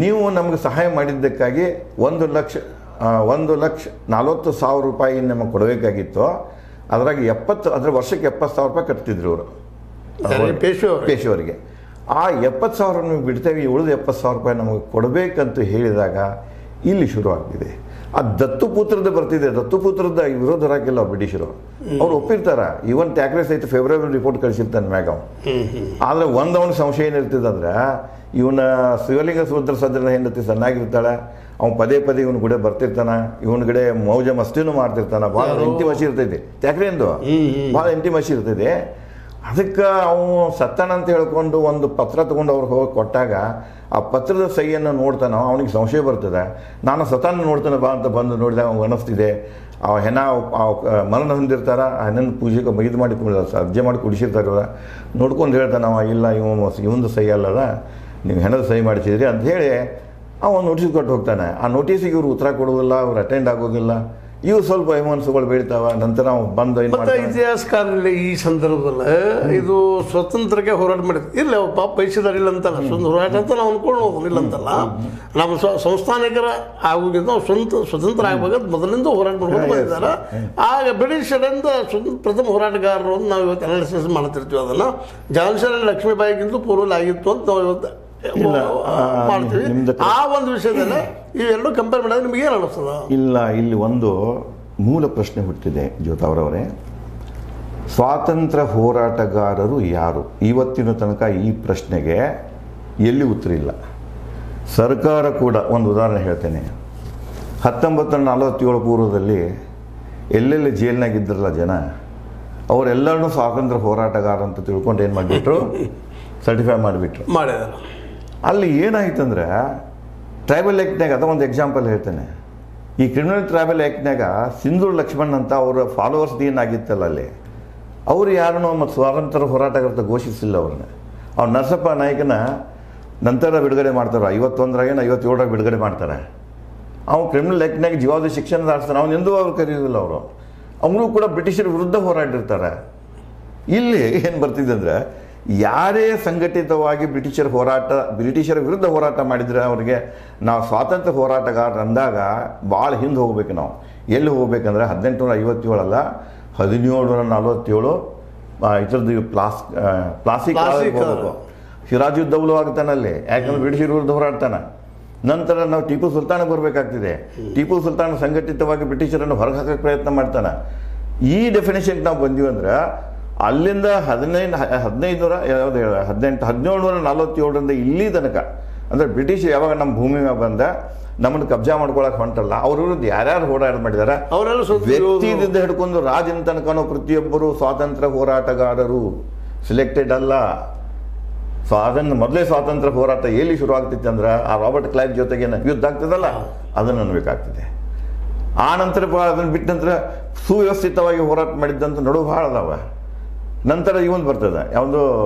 [SPEAKER 3] ನೀವು ನಮ್ಗೆ ಸಹಾಯ ಮಾಡಿದ್ದಕ್ಕಾಗಿ 1,40,000 ರೂಪಾಯಿ ನಮಗೆ ಕೊಡಬೇಕಾಗಿತ್ತು. ಅದ್ರಾಗ ಅದ್ರ ವರ್ಷಕ್ಕೆ 70,000 ರೂಪಾಯಿ ಕಟ್ತಿದ್ರು ಅವರು ಪೇಶೆಯವರಿಗೆ. ಆ 70,000 ನೀವು ಬಿಡ್ತೇವೆ, ಉಳಿದ 70,000 ರೂಪಾಯಿ ನಮಗೆ ಕೊಡಬೇಕಂತ ಹೇಳಿದಾಗ ಇಲ್ಲಿ ಶುರುವಾಗ್ತಿದೆ. ಆ ದತ್ತುಪುತ್ರದ ಬರ್ತಿದೆ. ದತ್ತುಪುತ್ರದ ವಿರೋಧ ಹಾಕಿಲ್ಲ ಬ್ರಿಟಿಷರು, ಅವ್ರು ಒಪ್ಪಿರ್ತಾರೆ. ಇವನ್ ಟ್ಯಾಕ್ರೆ ಸಹಿತ ಫೇವರೇಬಲ್ ರಿಪೋರ್ಟ್ ಕಳಿಸಿರ್ತಾನೆ ಮ್ಯಾಗ. ಆದರೆ ಅವನ ಸಂಶಯ ಏನಿರ್ತದಂದ್ರೆ, ಇವನ ಶಿವಲಿಂಗ ರುದ್ರ ಹೆಂಡತಿ ಸಣ್ಣಾಗಿರ್ತಾಳೆ, ಅವ್ನು ಪದೇ ಇವನ ಗುಡೆ ಬರ್ತಿರ್ತಾನೆ, ಇವನ ಕಡೆ ಮೌಜ ಮಸ್ತಿನೂ ಮಾಡ್ತಿರ್ತಾನೆ. ಭಾಳ ಇಂಟಿಮಸಿ ಇರ್ತೈತಿ ಟ್ಯಾಕ್ರೆಂದು, ಭಾಳ ಇಂಟಿಮಸಿ ಇರ್ತೈತಿ. ಅದಕ್ಕೆ ಅವನು ಸತ್ತಾನ ಅಂತ ಹೇಳ್ಕೊಂಡು ಒಂದು ಪತ್ರ ತೊಗೊಂಡು ಅವ್ರು ಹೋಗಿ ಕೊಟ್ಟಾಗ ಆ ಪತ್ರದ ಸಹಿಯನ್ನು ನೋಡ್ತಾನೋ ಅವನಿಗೆ ಸಂಶಯ ಬರ್ತದೆ. ನಾನು ಸತಾನ ನೋಡ್ತಾನೆ ಬಾ ಅಂತ ಬಂದು ನೋಡಿದಾಗ ಅವ್ನು ಅನ್ನಿಸ್ತಿದೆ. ಆ ಹೆಣ ಮರಣ ಹೊಂದಿರ್ತಾರ, ಆ ಹೆಣ್ಣನ್ನು ಪೂಜೆಗೆ ಇದು ಮಾಡಿ ಅರ್ಜೆ ಮಾಡಿ ಕುಡಿಸಿರ್ತಾರೆ. ಇವ್ರ ನೋಡ್ಕೊಂಡು ಹೇಳ್ತಾನೆ ಅವ, ಇಲ್ಲ ಇವಂದು ಸಹಿ ಅಲ್ಲದ, ನೀವು ಹೆಣದ ಸಹಿ ಮಾಡಿಸಿದ್ರಿ ಅಂತ ಹೇಳಿ ಅವನು ನೋಟಿಸ್ ಕೊಟ್ಟು ಹೋಗ್ತಾನೆ. ಆ ನೋಟಿಸಿಗೆ ಇವ್ರು ಉತ್ತರ ಕೊಡೋದಿಲ್ಲ, ಅವ್ರು ಅಟೆಂಡ್ ಆಗೋದಿಲ್ಲ. ಇವು ಸ್ವಲ್ಪ ಎಮೋನ್ಸ್ಗಳು ಬೆಳಿತಾವ. ನಂತರ ನಾವು ಬಂದು
[SPEAKER 1] ಇತಿಹಾಸಕಾರರಲ್ಲಿ ಈ ಸಂದರ್ಭದಲ್ಲಿ ಇದು ಸ್ವತಂತ್ರಕ್ಕೆ ಹೋರಾಟ ಮಾಡಿದ್ರು. ಇಲ್ಲ ಪಾಪ ಬಯಸಿದಾರ ಇಲ್ಲ ಅಂತಲ್ಲ, ಸ್ವಂತ ಹೋರಾಟ ಅಂತ ನಾವು ಅನ್ಕೊಂಡು ಹೋಗೋದು ಇಲ್ಲ ಅಂತಲ್ಲ. ನಮ್ಮ ಸಂಸ್ಥಾನಿಕರ ಆಗೋದ್ರಿಂದ ನಾವು ಸ್ವತಂತ್ರ ಆಗ್ಬೇಕಾದ್ರೆ ಮೊದಲಿಂದ ಹೋರಾಟ ಮಾಡ್ಕೊಂಡು ಬಂದಿದ್ದಾರೆ. ಆಗ ಬ್ರಿಟಿಷರಿಂದ ಪ್ರಥಮ ಹೋರಾಟಗಾರರು ಅಂತ ನಾವು ಇವತ್ತು ಅನಾಲಿಸಿಸ್ ಮಾಡ್ತಿರ್ತೀವಿ. ಅದನ್ನು ಜಾನ್ಸನ್ ಲಕ್ಷ್ಮೀಬಾಯಿಗಿಂತ ಪೂರ್ವದಲ್ಲಿ ಆಗಿತ್ತು ಅಂತ ನಾವು ಇವತ್ತು ಮಾಡ್ತೀವಿ. ಆ ಒಂದು ವಿಷಯದಲ್ಲಿ ಇವೆರಡು ಕಂಪೇರ್ ಮಾಡಿದ್ರೆ ನಿಮ್ಗೆ ಏನು ಅನಿಸ್ತದ?
[SPEAKER 3] ಇಲ್ಲ, ಇಲ್ಲಿ ಒಂದು ಮೂಲ ಪ್ರಶ್ನೆ ಹುಟ್ಟಿದೆ ಜ್ಯೋತಾವರವರೇ. ಸ್ವಾತಂತ್ರ್ಯ ಹೋರಾಟಗಾರರು ಯಾರು? ಇವತ್ತಿನ ತನಕ ಈ ಪ್ರಶ್ನೆಗೆ ಎಲ್ಲಿ ಉತ್ತರ ಇಲ್ಲ. ಸರ್ಕಾರ ಕೂಡ ಒಂದು ಉದಾಹರಣೆ ಹೇಳ್ತೇನೆ. 1947 ಪೂರ್ವದಲ್ಲಿ ಎಲ್ಲೆಲ್ಲಿ ಜೈಲಿನಾಗಿದ್ದರಲ್ಲ ಜನ, ಅವರೆಲ್ಲರನ್ನೂ ಸ್ವಾತಂತ್ರ್ಯ ಹೋರಾಟಗಾರ ಅಂತ ತಿಳ್ಕೊಂಡು ಏನು ಮಾಡಿಬಿಟ್ರು, ಸರ್ಟಿಫೈ ಮಾಡಿಬಿಟ್ರು. ಅಲ್ಲಿ ಏನಾಯ್ತಂದ್ರೆ ಟ್ರೈಬಲ್ ಆ್ಯಕ್ಟ್ನಾಗ, ಅದ ಒಂದು ಎಕ್ಸಾಂಪಲ್ ಹೇಳ್ತೇನೆ. ಈ ಕ್ರಿಮಿನಲ್ ಟ್ರೈಬಲ್ ಆ್ಯಕ್ಟ್ನಾಗ ಸಿಂಧೂರ್ ಲಕ್ಷ್ಮಣ್ ಅಂತ ಅವರ ಫಾಲೋವರ್ಸ್ ಏನಾಗಿತ್ತಲ್ಲ ಅಲ್ಲಿ, ಅವರು ಯಾರನ್ನೂ ಮತ್ತು ಸ್ವಾತಂತ್ರ್ಯ ಹೋರಾಟಗಾರ ಘೋಷಿಸಿಲ್ಲ ಅವ್ರನ್ನ. ಅವ್ರು ನರಸಪ್ಪ ನಾಯಕನ ನಂತರ ಬಿಡುಗಡೆ ಮಾಡ್ತಾರೆ, 51ರಾಗೇನು 57ರಾಗ ಬಿಡುಗಡೆ ಮಾಡ್ತಾರೆ. ಅವ್ನು ಕ್ರಿಮಿನಲ್ ಆ್ಯಕ್ಟ್ನಾಗ ಜೀವಾವಧಿ ಶಿಕ್ಷಣ ಆಡ್ತಾನೆ. ಅವ್ನು ಎಂದೂ ಅವ್ರು ಕರೆಯೋದಿಲ್ಲ. ಅವರು ಕೂಡ ಬ್ರಿಟಿಷರ ವಿರುದ್ಧ ಹೋರಾಡಿರ್ತಾರೆ. ಇಲ್ಲಿ ಏನು ಬರ್ತಿದೆ ಅಂದರೆ, ಯಾರೇ ಸಂಘಟಿತವಾಗಿ ಬ್ರಿಟಿಷರ ವಿರುದ್ಧ ಹೋರಾಟ ಮಾಡಿದರೆ ಅವರಿಗೆ ನಾವು ಸ್ವಾತಂತ್ರ್ಯ ಹೋರಾಟಗಾರ ಅಂದಾಗ ಭಾಳ ಹಿಂದೆ ಹೋಗ್ಬೇಕು. ನಾವು ಎಲ್ಲಿ ಹೋಗ್ಬೇಕಂದ್ರೆ 1857 ಅಲ್ಲ, 1747 ಇದ್ರದ್ದು ಪ್ಲಾಸ್ಟಿಕ್ ಹೋಗ್ಬೇಕು. ಸಿರಾಜುದ್ದೌಲ ಆಗ್ತಾನಲ್ಲಿ, ಯಾಕಂದ್ರೆ ಬ್ರಿಟಿಷರ ವಿರುದ್ಧ ಹೋರಾಡ್ತಾನೆ. ನಂತರ ನಾವು ಟಿಪ್ಪು ಸುಲ್ತಾನಿಗೆ ಬರಬೇಕಾಗ್ತಿದೆ. ಟಿಪ್ಪು ಸುಲ್ತಾನ್ ಸಂಘಟಿತವಾಗಿ ಬ್ರಿಟಿಷರನ್ನು ಹೊರಗೆ ಹಾಕಕ್ಕೆ ಪ್ರಯತ್ನ ಮಾಡ್ತಾನೆ. ಈ ಡೆಫಿನೇಷನ್ಗೆ ನಾವು ಬಂದೀವಿ ಅಂದ್ರೆ ಅಲ್ಲಿಂದ 1747ರಿಂದ ಇಲ್ಲಿ ತನಕ ಅಂದರೆ ಬ್ರಿಟಿಷ್ ಯಾವಾಗ ನಮ್ಮ ಭೂಮಿ ಮ್ಯಾಗ ಬಂದ ನಮ್ಮನ್ನು ಕಬ್ಜಾ ಮಾಡ್ಕೊಳಕ್ಕೆ ಹೊಂಟಲ್ಲ, ಅವ್ರ ವಿರುದ್ಧ ಯಾರ್ಯಾರು ಹೋರಾಟ ಮಾಡಿದಾರೆ, ವ್ಯಕ್ತಿಯಿಂದ ಹಿಡ್ಕೊಂಡು ರಾಜನ ತನಕನೂ ಪ್ರತಿಯೊಬ್ಬರು ಸ್ವಾತಂತ್ರ್ಯ ಹೋರಾಟಗಾರರು, ಸಿಲೆಕ್ಟೆಡ್ ಅಲ್ಲ. ಅದನ್ನು ಮೊದಲೇ ಸ್ವಾತಂತ್ರ್ಯ ಹೋರಾಟ ಎಲ್ಲಿ ಶುರು ಆಗ್ತಿತ್ತು ಅಂದ್ರೆ ಆ ರಾಬರ್ಟ್ ಕ್ಲೈವ್ ಜೊತೆಗೆ ಯುದ್ಧ ಆಗ್ತದಲ್ಲ, ಅದನ್ನು ಅನ್ಬೇಕಾಗ್ತದೆ. ಆ ನಂತರ ಅದನ್ನು ಬಿಟ್ಟ ನಂತರ ಸುವ್ಯವಸ್ಥಿತವಾಗಿ ಹೋರಾಟ ಮಾಡಿದ್ದಂತ ನಡುವೆ ಭಾಳ ಅದಾವ. ನಂತರ ಇವನ್ ಬರ್ತದೆ, ಯಾವುದು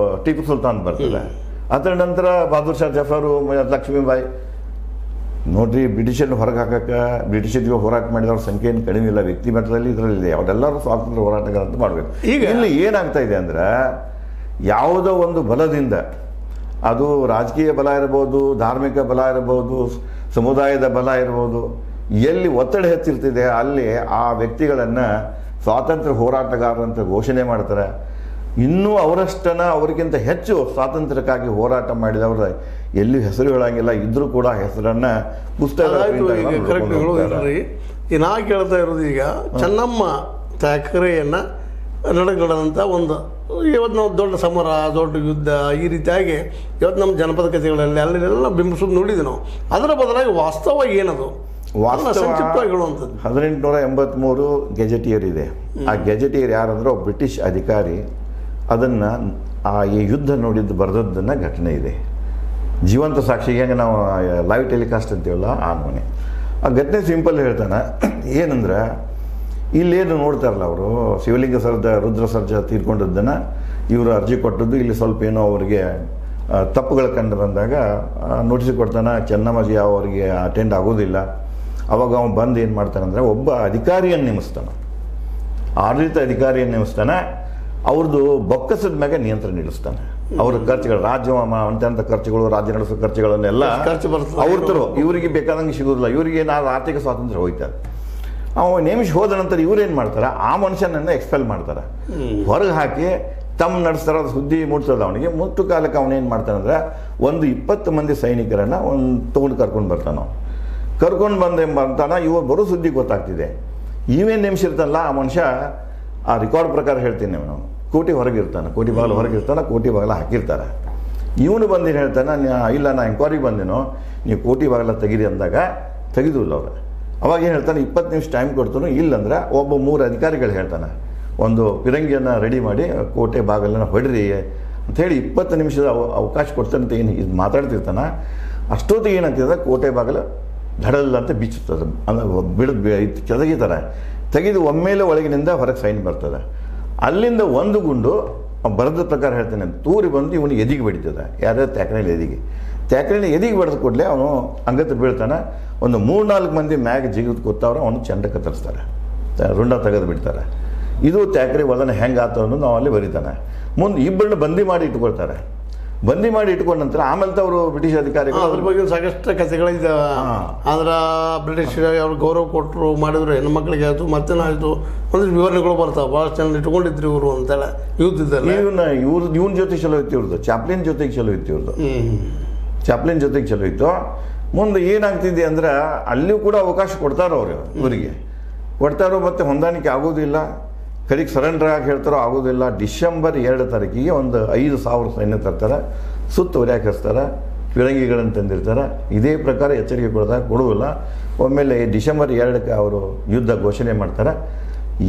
[SPEAKER 3] ಟಿಪ್ಪು ಸುಲ್ತಾನ್ ಬರ್ತದೆ. ಅದರ ನಂತರ ಬಹದ್ದೂರ್ ಶಾ ಜಫರು, ಲಕ್ಷ್ಮೀಬಾಯಿ. ನೋಡ್ರಿ, ಬ್ರಿಟಿಷರ್ನ ಹೊರಗೆ ಹಾಕಕ್ಕೆ ಬ್ರಿಟಿಷರಿಗೆ ಹೋರಾಟ ಮಾಡಿದವ್ರ ಸಂಖ್ಯೆ ಏನು ಕಡಿಮೆ ಇಲ್ಲ, ವ್ಯಕ್ತಿ ಮಟ್ಟದಲ್ಲಿ ಇದರಲ್ಲಿ ಅವರೆಲ್ಲರೂ ಸ್ವಾತಂತ್ರ್ಯ ಹೋರಾಟಗಾರ ಅಂತ ಮಾಡಬೇಕು. ಈಗ ಇಲ್ಲಿ ಏನಾಗ್ತಾ ಇದೆ ಅಂದ್ರೆ ಯಾವುದೋ ಒಂದು ಬಲದಿಂದ, ಅದು ರಾಜಕೀಯ ಬಲ ಇರ್ಬೋದು, ಧಾರ್ಮಿಕ ಬಲ ಇರ್ಬೋದು, ಸಮುದಾಯದ ಬಲ ಇರ್ಬೋದು, ಎಲ್ಲಿ ಒತ್ತಡ ಹೆಚ್ಚಿರ್ತಿದೆ ಅಲ್ಲಿ ಆ ವ್ಯಕ್ತಿಗಳನ್ನು ಸ್ವಾತಂತ್ರ್ಯ ಹೋರಾಟಗಾರರು ಅಂತ ಘೋಷಣೆ ಮಾಡ್ತಾರೆ. ಇನ್ನೂ ಅವರಷ್ಟನ್ನ ಅವ್ರಿಗಿಂತ ಹೆಚ್ಚು ಸ್ವಾತಂತ್ರ್ಯಕ್ಕಾಗಿ ಹೋರಾಟ ಮಾಡಿದವರು ಎಲ್ಲಿ ಹೆಸರು ಹೇಳಂಗಿಲ್ಲ, ಇದ್ರೂ ಕೂಡ ಹೆಸರನ್ನ ಪುಸ್ತಕ
[SPEAKER 1] ನಾ ಕೇಳ್ತಾ ಇರೋದು ಈಗ ಚೆನ್ನಮ್ಮ ಥ್ಯಾಕರೆಯನ್ನು ನಡೆದಂಥ ಒಂದು ಇವತ್ತು ನಾವು ದೊಡ್ಡ ಸಮರ, ದೊಡ್ಡ ಯುದ್ಧ, ಈ ರೀತಿಯಾಗಿ ಇವತ್ತು ನಮ್ಮ ಜನಪದ ಕಥೆಗಳಲ್ಲಿ ಅಲ್ಲೆಲ್ಲ ಬಿಂಬಿಸೋದು ನೋಡಿದ್ವಿ ನಾವು. ಅದರ ಬದಲಾಗಿ ವಾಸ್ತವ ಏನದು ಸಂಕ್ಷಿಪ್ತವಾಗಿ ಹೇಳುವಂಥದ್ದು.
[SPEAKER 3] 1883 ಗೆಜೆಟಿಯರ್ ಇದೆ. ಆ ಗೆಜೆಟಿಯರ್ ಯಾರಂದ್ರೆ ಒಬ್ಬ ಬ್ರಿಟಿಷ್ ಅಧಿಕಾರಿ ಅದನ್ನು ಈ ಯುದ್ಧ ನೋಡಿದ್ದು ಬರೆದದ್ದನ್ನು ಘಟನೆ ಇದೆ. ಜೀವಂತ ಸಾಕ್ಷಿಗೆ ಹೆಂಗೆ ನಾವು ಲೈವ್ ಟೆಲಿಕಾಸ್ಟ್ ಅಂತೀವಲ್ಲ ಆ ಮನೆ. ಆ ಘಟನೆ ಸಿಂಪಲ್ ಹೇಳ್ತಾನೆ. ಏನಂದ್ರೆ ಇಲ್ಲೇನು ನೋಡ್ತಾರಲ್ಲ ಅವರು ಶಿವಲಿಂಗ ರುದ್ರ ಸರ್ಜ ತೀರ್ಕೊಂಡದ್ದನ್ನು ಇವರು ಅರ್ಜಿ ಕೊಟ್ಟದ್ದು, ಇಲ್ಲಿ ಸ್ವಲ್ಪ ಏನೋ ಅವರಿಗೆ ತಪ್ಪುಗಳು ಕಂಡು ಬಂದಾಗ ನೋಟಿಸ್ ಕೊಡ್ತಾನೆ. ಚೆನ್ನಮ್ಮಾಜಿ ಅವರಿಗೆ ಅಟೆಂಡ್ ಆಗೋದಿಲ್ಲ. ಅವಾಗ ಅವನು ಬಂದು ಏನು ಮಾಡ್ತಾನಂದ್ರೆ ಒಬ್ಬ ಅಧಿಕಾರಿಯನ್ನು ನೇಮಿಸ್ತಾನೆ, ಆಡಳಿತ ಅಧಿಕಾರಿಯನ್ನು ನೇಮಿಸ್ತಾನೆ. ಅವ್ರದ್ದು ಬೊಕ್ಕಸದ ಮ್ಯಾಗ ನಿಯಂತ್ರಣ ನಿಲ್ಲಿಸ್ತಾನೆ. ಅವ್ರ ಖರ್ಚುಗಳು, ರಾಜ್ಯ ಅಂತ ಖರ್ಚುಗಳು, ರಾಜ್ಯ ನಡೆಸೋ ಖರ್ಚುಗಳನ್ನೆಲ್ಲ ಅವ್ರ ತರೋ ಇವರಿಗೆ ಬೇಕಾದಂಗೆ ಸಿಗೋದಿಲ್ಲ. ಇವರಿಗೆ ನಾವು ಆರ್ಥಿಕ ಸ್ವಾತಂತ್ರ್ಯ ಹೋಯ್ತಾರೆ. ಅವ ನೇಮಿಸಿ ಹೋದ ನಂತರ ಇವ್ರೇನು ಮಾಡ್ತಾರೆ, ಆ ಮನುಷ್ಯನನ್ನು ಎಕ್ಸ್ಪೆಲ್ ಮಾಡ್ತಾರೆ, ಹೊರಗೆ ಹಾಕಿ ತಮ್ಮ ನಡೆಸ್ತಾರೆ. ಅದು ಸುದ್ದಿ ಮುಟ್ತದ ಅವನಿಗೆ. ಮುಟ್ಟು ಕಾಲಕ್ಕೆ ಅವನೇನು ಮಾಡ್ತಾನಂದ್ರೆ ಒಂದು 20 ಮಂದಿ ಸೈನಿಕರನ್ನು ತೊಗೊಂಡು ಕರ್ಕೊಂಡು ಬರ್ತಾನೆ. ಕರ್ಕೊಂಡು ಬಂತಾನ. ಇವ ಬರೋ ಸುದ್ದಿ ಗೊತ್ತಾಗ್ತಿದೆ. ಇವೇನು ನೇಮಿಸಿರ್ತಾನಲ್ಲ ಆ ಮನುಷ್ಯ, ಆ ರೆಕಾರ್ಡ್ ಪ್ರಕಾರ ಹೇಳ್ತೀನಿ ಅವನು, ಕೋಟಿ ಹೊರಗಿರ್ತಾನೆ, ಕೋಟಿ ಬಾಗಿಲು ಹೊರಗಿರ್ತಾನೆ, ಕೋಟಿ ಬಾಗಿಲ ಹಾಕಿರ್ತಾರೆ. ಇವನು ಬಂದೇನು ಹೇಳ್ತಾನೆ, ಇಲ್ಲ ನಾ ಎಂಕ್ವೈರಿಗೆ ಬಂದೇನೋ, ನೀವು ಕೋಟಿ ಬಾಗಿಲ ತೆಗೀರಿ ಅಂದಾಗ ತೆಗೆದಿಲ್ಲ ಅವ್ರು. ಅವಾಗ ಏನು ಹೇಳ್ತಾನೆ, 20 ನಿಮಿಷ ಟೈಮ್ ಕೊಡ್ತಾನೆ. ಇಲ್ಲಂದ್ರೆ ಒಬ್ಬ 3 ಅಧಿಕಾರಿಗಳು ಹೇಳ್ತಾನೆ, ಒಂದು ಪಿರಂಗಿಯನ್ನು ರೆಡಿ ಮಾಡಿ ಕೋಟೆ ಬಾಗಿಲನ್ನು ಹೊಡ್ರಿ ಅಂಥೇಳಿ 20 ನಿಮಿಷದ ಅವಕಾಶ ಕೊಡ್ತಾನೆ ಅಂತ ಏನು ಇದು ಮಾತಾಡ್ತಿರ್ತಾನೆ. ಅಷ್ಟೊತ್ತಿಗೆ ಏನಾಗ್ತದೆ, ಕೋಟೆ ಬಾಗಿಲು ಧಡಲ್ಲ ಅಂತ ಬಿಚ್ಚುತ್ತದೆ. ಅಂದರೆ ತೆಗಿತಾರೆ. ತೆಗೆದು ಒಮ್ಮೆಲೆ ಒಳಗಿನಿಂದ ಹೊರಗೆ ಸೈನ್ ಬರ್ತದೆ. ಅಲ್ಲಿಂದ ಒಂದು ಗುಂಡು ಬರೆದ ಪ್ರಕಾರ ಹೇಳ್ತಾನೆ ತೂರಿ ಬಂದು ಇವನು ಎದಿಗೆ ಬಡಿತದೆ. ಯಾರ್ಯಾರು ತ್ಯಾಕರೇಲಿ ಎದಿಗೆ ಬಡಿದ ಕೂಡಲೇ ಅವನು ಅಂಗತ್ತು ಬೀಳ್ತಾನೆ. ಒಂದು 3-4 ಮಂದಿ ಮ್ಯಾಗ ಜಿಗಿದು ಕೂತವ್ರು ಅವನು ಚಂಡ ಕತ್ತರಿಸ್ತಾರೆ, ರುಂಡ ತೆಗೆದು ಬಿಡ್ತಾರೆ. ಇದು ತ್ಯಾಕರಿ ವದನ ಹೆಂಗೆ ಆತ ಅನ್ನೋದು ನಾವು ಅಲ್ಲಿ ಬರೀತಾನೆ. ಮುಂದೆ ಇಬ್ಬರನ್ನ ಬಂದಿ ಮಾಡಿ ಇಟ್ಕೊಳ್ತಾರೆ. ಬಂದಿ ಮಾಡಿ ಇಟ್ಕೊಂಡ ನಂತರ ಆಮೇಲೆ ಅವರು ಬ್ರಿಟಿಷ್ ಅಧಿಕಾರಿಗಳು
[SPEAKER 1] ಅದ್ರ ಬಗ್ಗೆ ಸಾಕಷ್ಟು ಕಥೆಗಳಿದ್ದಾವೆ. ಆದ್ರೆ ಬ್ರಿಟಿಷ್ ಅವ್ರು ಗೌರವ ಕೊಟ್ಟರು, ಮಾಡಿದ್ರು, ಹೆಣ್ಮಕ್ಳಿಗೆ ಆಯಿತು, ಮತ್ತೇನಾಯಿತು ಅಂದ್ರೆ ವಿವರಣೆಗಳು ಬರ್ತಾವೆ. ಭಾಳ ಚೆನ್ನಾಗಿ ಇಟ್ಕೊಂಡಿದ್ರು ಇವರು ಅಂತೆಲ್ಲ ಯುದ್ಧದಲ್ಲಿ.
[SPEAKER 3] ಇವನ ಜೊತೆಗೆ ಚಲೋ ಇತ್ತು ಇವ್ರದ್ದು, ಚಾಪ್ಲಿನ್ ಜೊತೆಗೆ ಚಲೋ ಇತ್ತು ಇವ್ರದ್ದು. ಚಾಪ್ಲಿನ್ ಜೊತೆಗೆ ಚಲೋ ಇತ್ತು. ಮುಂದೆ ಏನಾಗ್ತಿದೆ ಅಂದ್ರೆ ಅಲ್ಲಿಯೂ ಕೂಡ ಅವಕಾಶ ಕೊಡ್ತಾರೋ ಅವರು, ಇವರಿಗೆ ಕೊಡ್ತಾರೋ, ಮತ್ತು ಹೊಂದಾಣಿಕೆ ಆಗೋದಿಲ್ಲ. ಕಡೆಗೆ ಸರೆಂಡರ್ ಆಗಿ ಹೇಳ್ತಾರೋ ಆಗೋದಿಲ್ಲ. ಡಿಸೆಂಬರ್ 2 ತಾರೀಕಿಗೆ ಒಂದು 5,000 ಸೈನ್ಯ ತರ್ತಾರೆ, ಸುತ್ತ ಹೊರ್ಯಾಕೆ ಹಚ್ತಾರೆ, ಪಿರಂಗಿಗಳನ್ನು ತಂದಿರ್ತಾರೆ. ಇದೇ ಪ್ರಕಾರ ಎಚ್ಚರಿಕೆ ಕೊಡುವುದಿಲ್ಲ. ಒಮ್ಮೆಲೆ ಡಿಸೆಂಬರ್ 2ಕ್ಕೆ ಅವರು ಯುದ್ಧ ಘೋಷಣೆ ಮಾಡ್ತಾರೆ.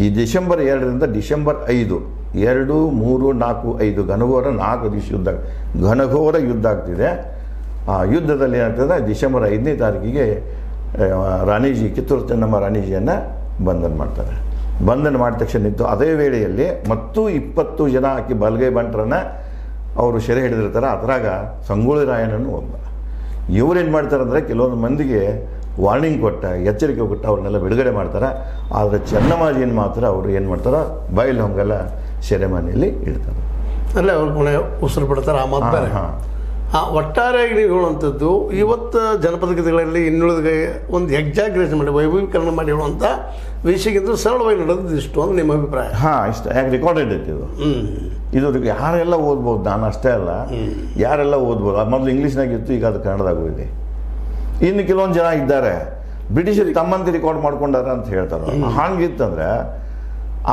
[SPEAKER 3] ಈ ಡಿಸೆಂಬರ್ 2ರಿಂದ ಡಿಸೆಂಬರ್ 5, 2, 3, 4, 5 ಘನಘೋರ 4 ದಿವಸ ಘನಘೋರ ಯುದ್ಧ ಆಗ್ತಿದೆ. ಆ ಯುದ್ಧದಲ್ಲಿ ಏನಾಗ್ತದೆ, ಡಿಸೆಂಬರ್ 5ನೇ ತಾರೀಕಿಗೆ ರಾಣಿಜಿ, ಕಿತ್ತೂರು ಚೆನ್ನಮ್ಮ ರಾಣಿಜಿಯನ್ನು ಬಂಧನ ಮಾಡ್ತಾರೆ. ಬಂಧನ ಮಾಡಿದ ತಕ್ಷಣ ಇತ್ತು. ಅದೇ ವೇಳೆಯಲ್ಲಿ ಮತ್ತು 20 ಜನ ಆಕಿ ಬಲಗೈ ಬಂಟರನ್ನು ಅವರು ಸೆರೆ ಹಿಡಿದಿರ್ತಾರೆ. ಅದರಾಗ ಸಂಗೊಳ್ಳಿ ರಾಯಣ್ಣನು ಒಬ್ಬ. ಇವರೇನು ಮಾಡ್ತಾರೆ ಅಂದರೆ ಕೆಲವೊಂದು ಮಂದಿಗೆ ವಾರ್ನಿಂಗ್ ಕೊಟ್ಟ, ಎಚ್ಚರಿಕೆ ಕೊಟ್ಟ ಅವ್ರನ್ನೆಲ್ಲ ಬಿಡುಗಡೆ ಮಾಡ್ತಾರೆ. ಆದರೆ ಚೆನ್ನಮ್ಮಾಜಿಯನ್ನು ಮಾತ್ರ ಅವರು ಏನು ಮಾಡ್ತಾರೆ, ಬಯಲು ಹಂಗೆಲ್ಲ ಸೆರೆಮನೆಯಲ್ಲಿ ಇಡ್ತಾರೆ,
[SPEAKER 1] ಅಲ್ಲೇ ಅವ್ರ ಕೊನೆ ಉಸಿರು ಬಿಡ್ತಾರೆ. ಆ ಮಾತು ಒಟ್ಟಾರೆಯಾಗಿ ನೀವು ಹೇಳುವಂಥದ್ದು ಇವತ್ತು ಜನಪದ ಗೀತೆಗಳಲ್ಲಿ ಇನ್ನುಳಿದ ಒಂದು ಎಕ್ಸಾಗ್ರೇಷನ್ ಮಾಡಿ ವೈಭವೀಕರಣ ಮಾಡಿ ಹೇಳುವಂಥ ವಿಷಯಕ್ಕಿಂತ ಸರಳವಾಗಿ ನಡೆದಿದ್ದು ಇಷ್ಟು ಅಂತ ನಿಮ್ಮ ಅಭಿಪ್ರಾಯ?
[SPEAKER 3] ಇಷ್ಟ. ಯಾಕೆ ರೆಕಾರ್ಡೆಡ್ ಐತಿ ಇದು ಯಾರೆಲ್ಲ ಓದ್ಬೋದು, ನಾನು ಅಷ್ಟೇ ಅಲ್ಲ, ಯಾರೆಲ್ಲ ಓದ್ಬೋದು. ಮೊದಲು ಇಂಗ್ಲೀಷ್ನಾಗ ಇತ್ತು, ಈಗ ಅದು ಕನ್ನಡದಾಗ ಹೋಗಿದೆ. ಇನ್ನು ಕೆಲವೊಂದು ಜನ ಇದ್ದಾರೆ ಬ್ರಿಟಿಷರು ತಮ್ಮಂತೆ ರೆಕಾರ್ಡ್ ಮಾಡ್ಕೊಂಡಾರ ಅಂತ ಹೇಳ್ತಾರೆ. ಹಂಗಿತ್ತಂದ್ರೆ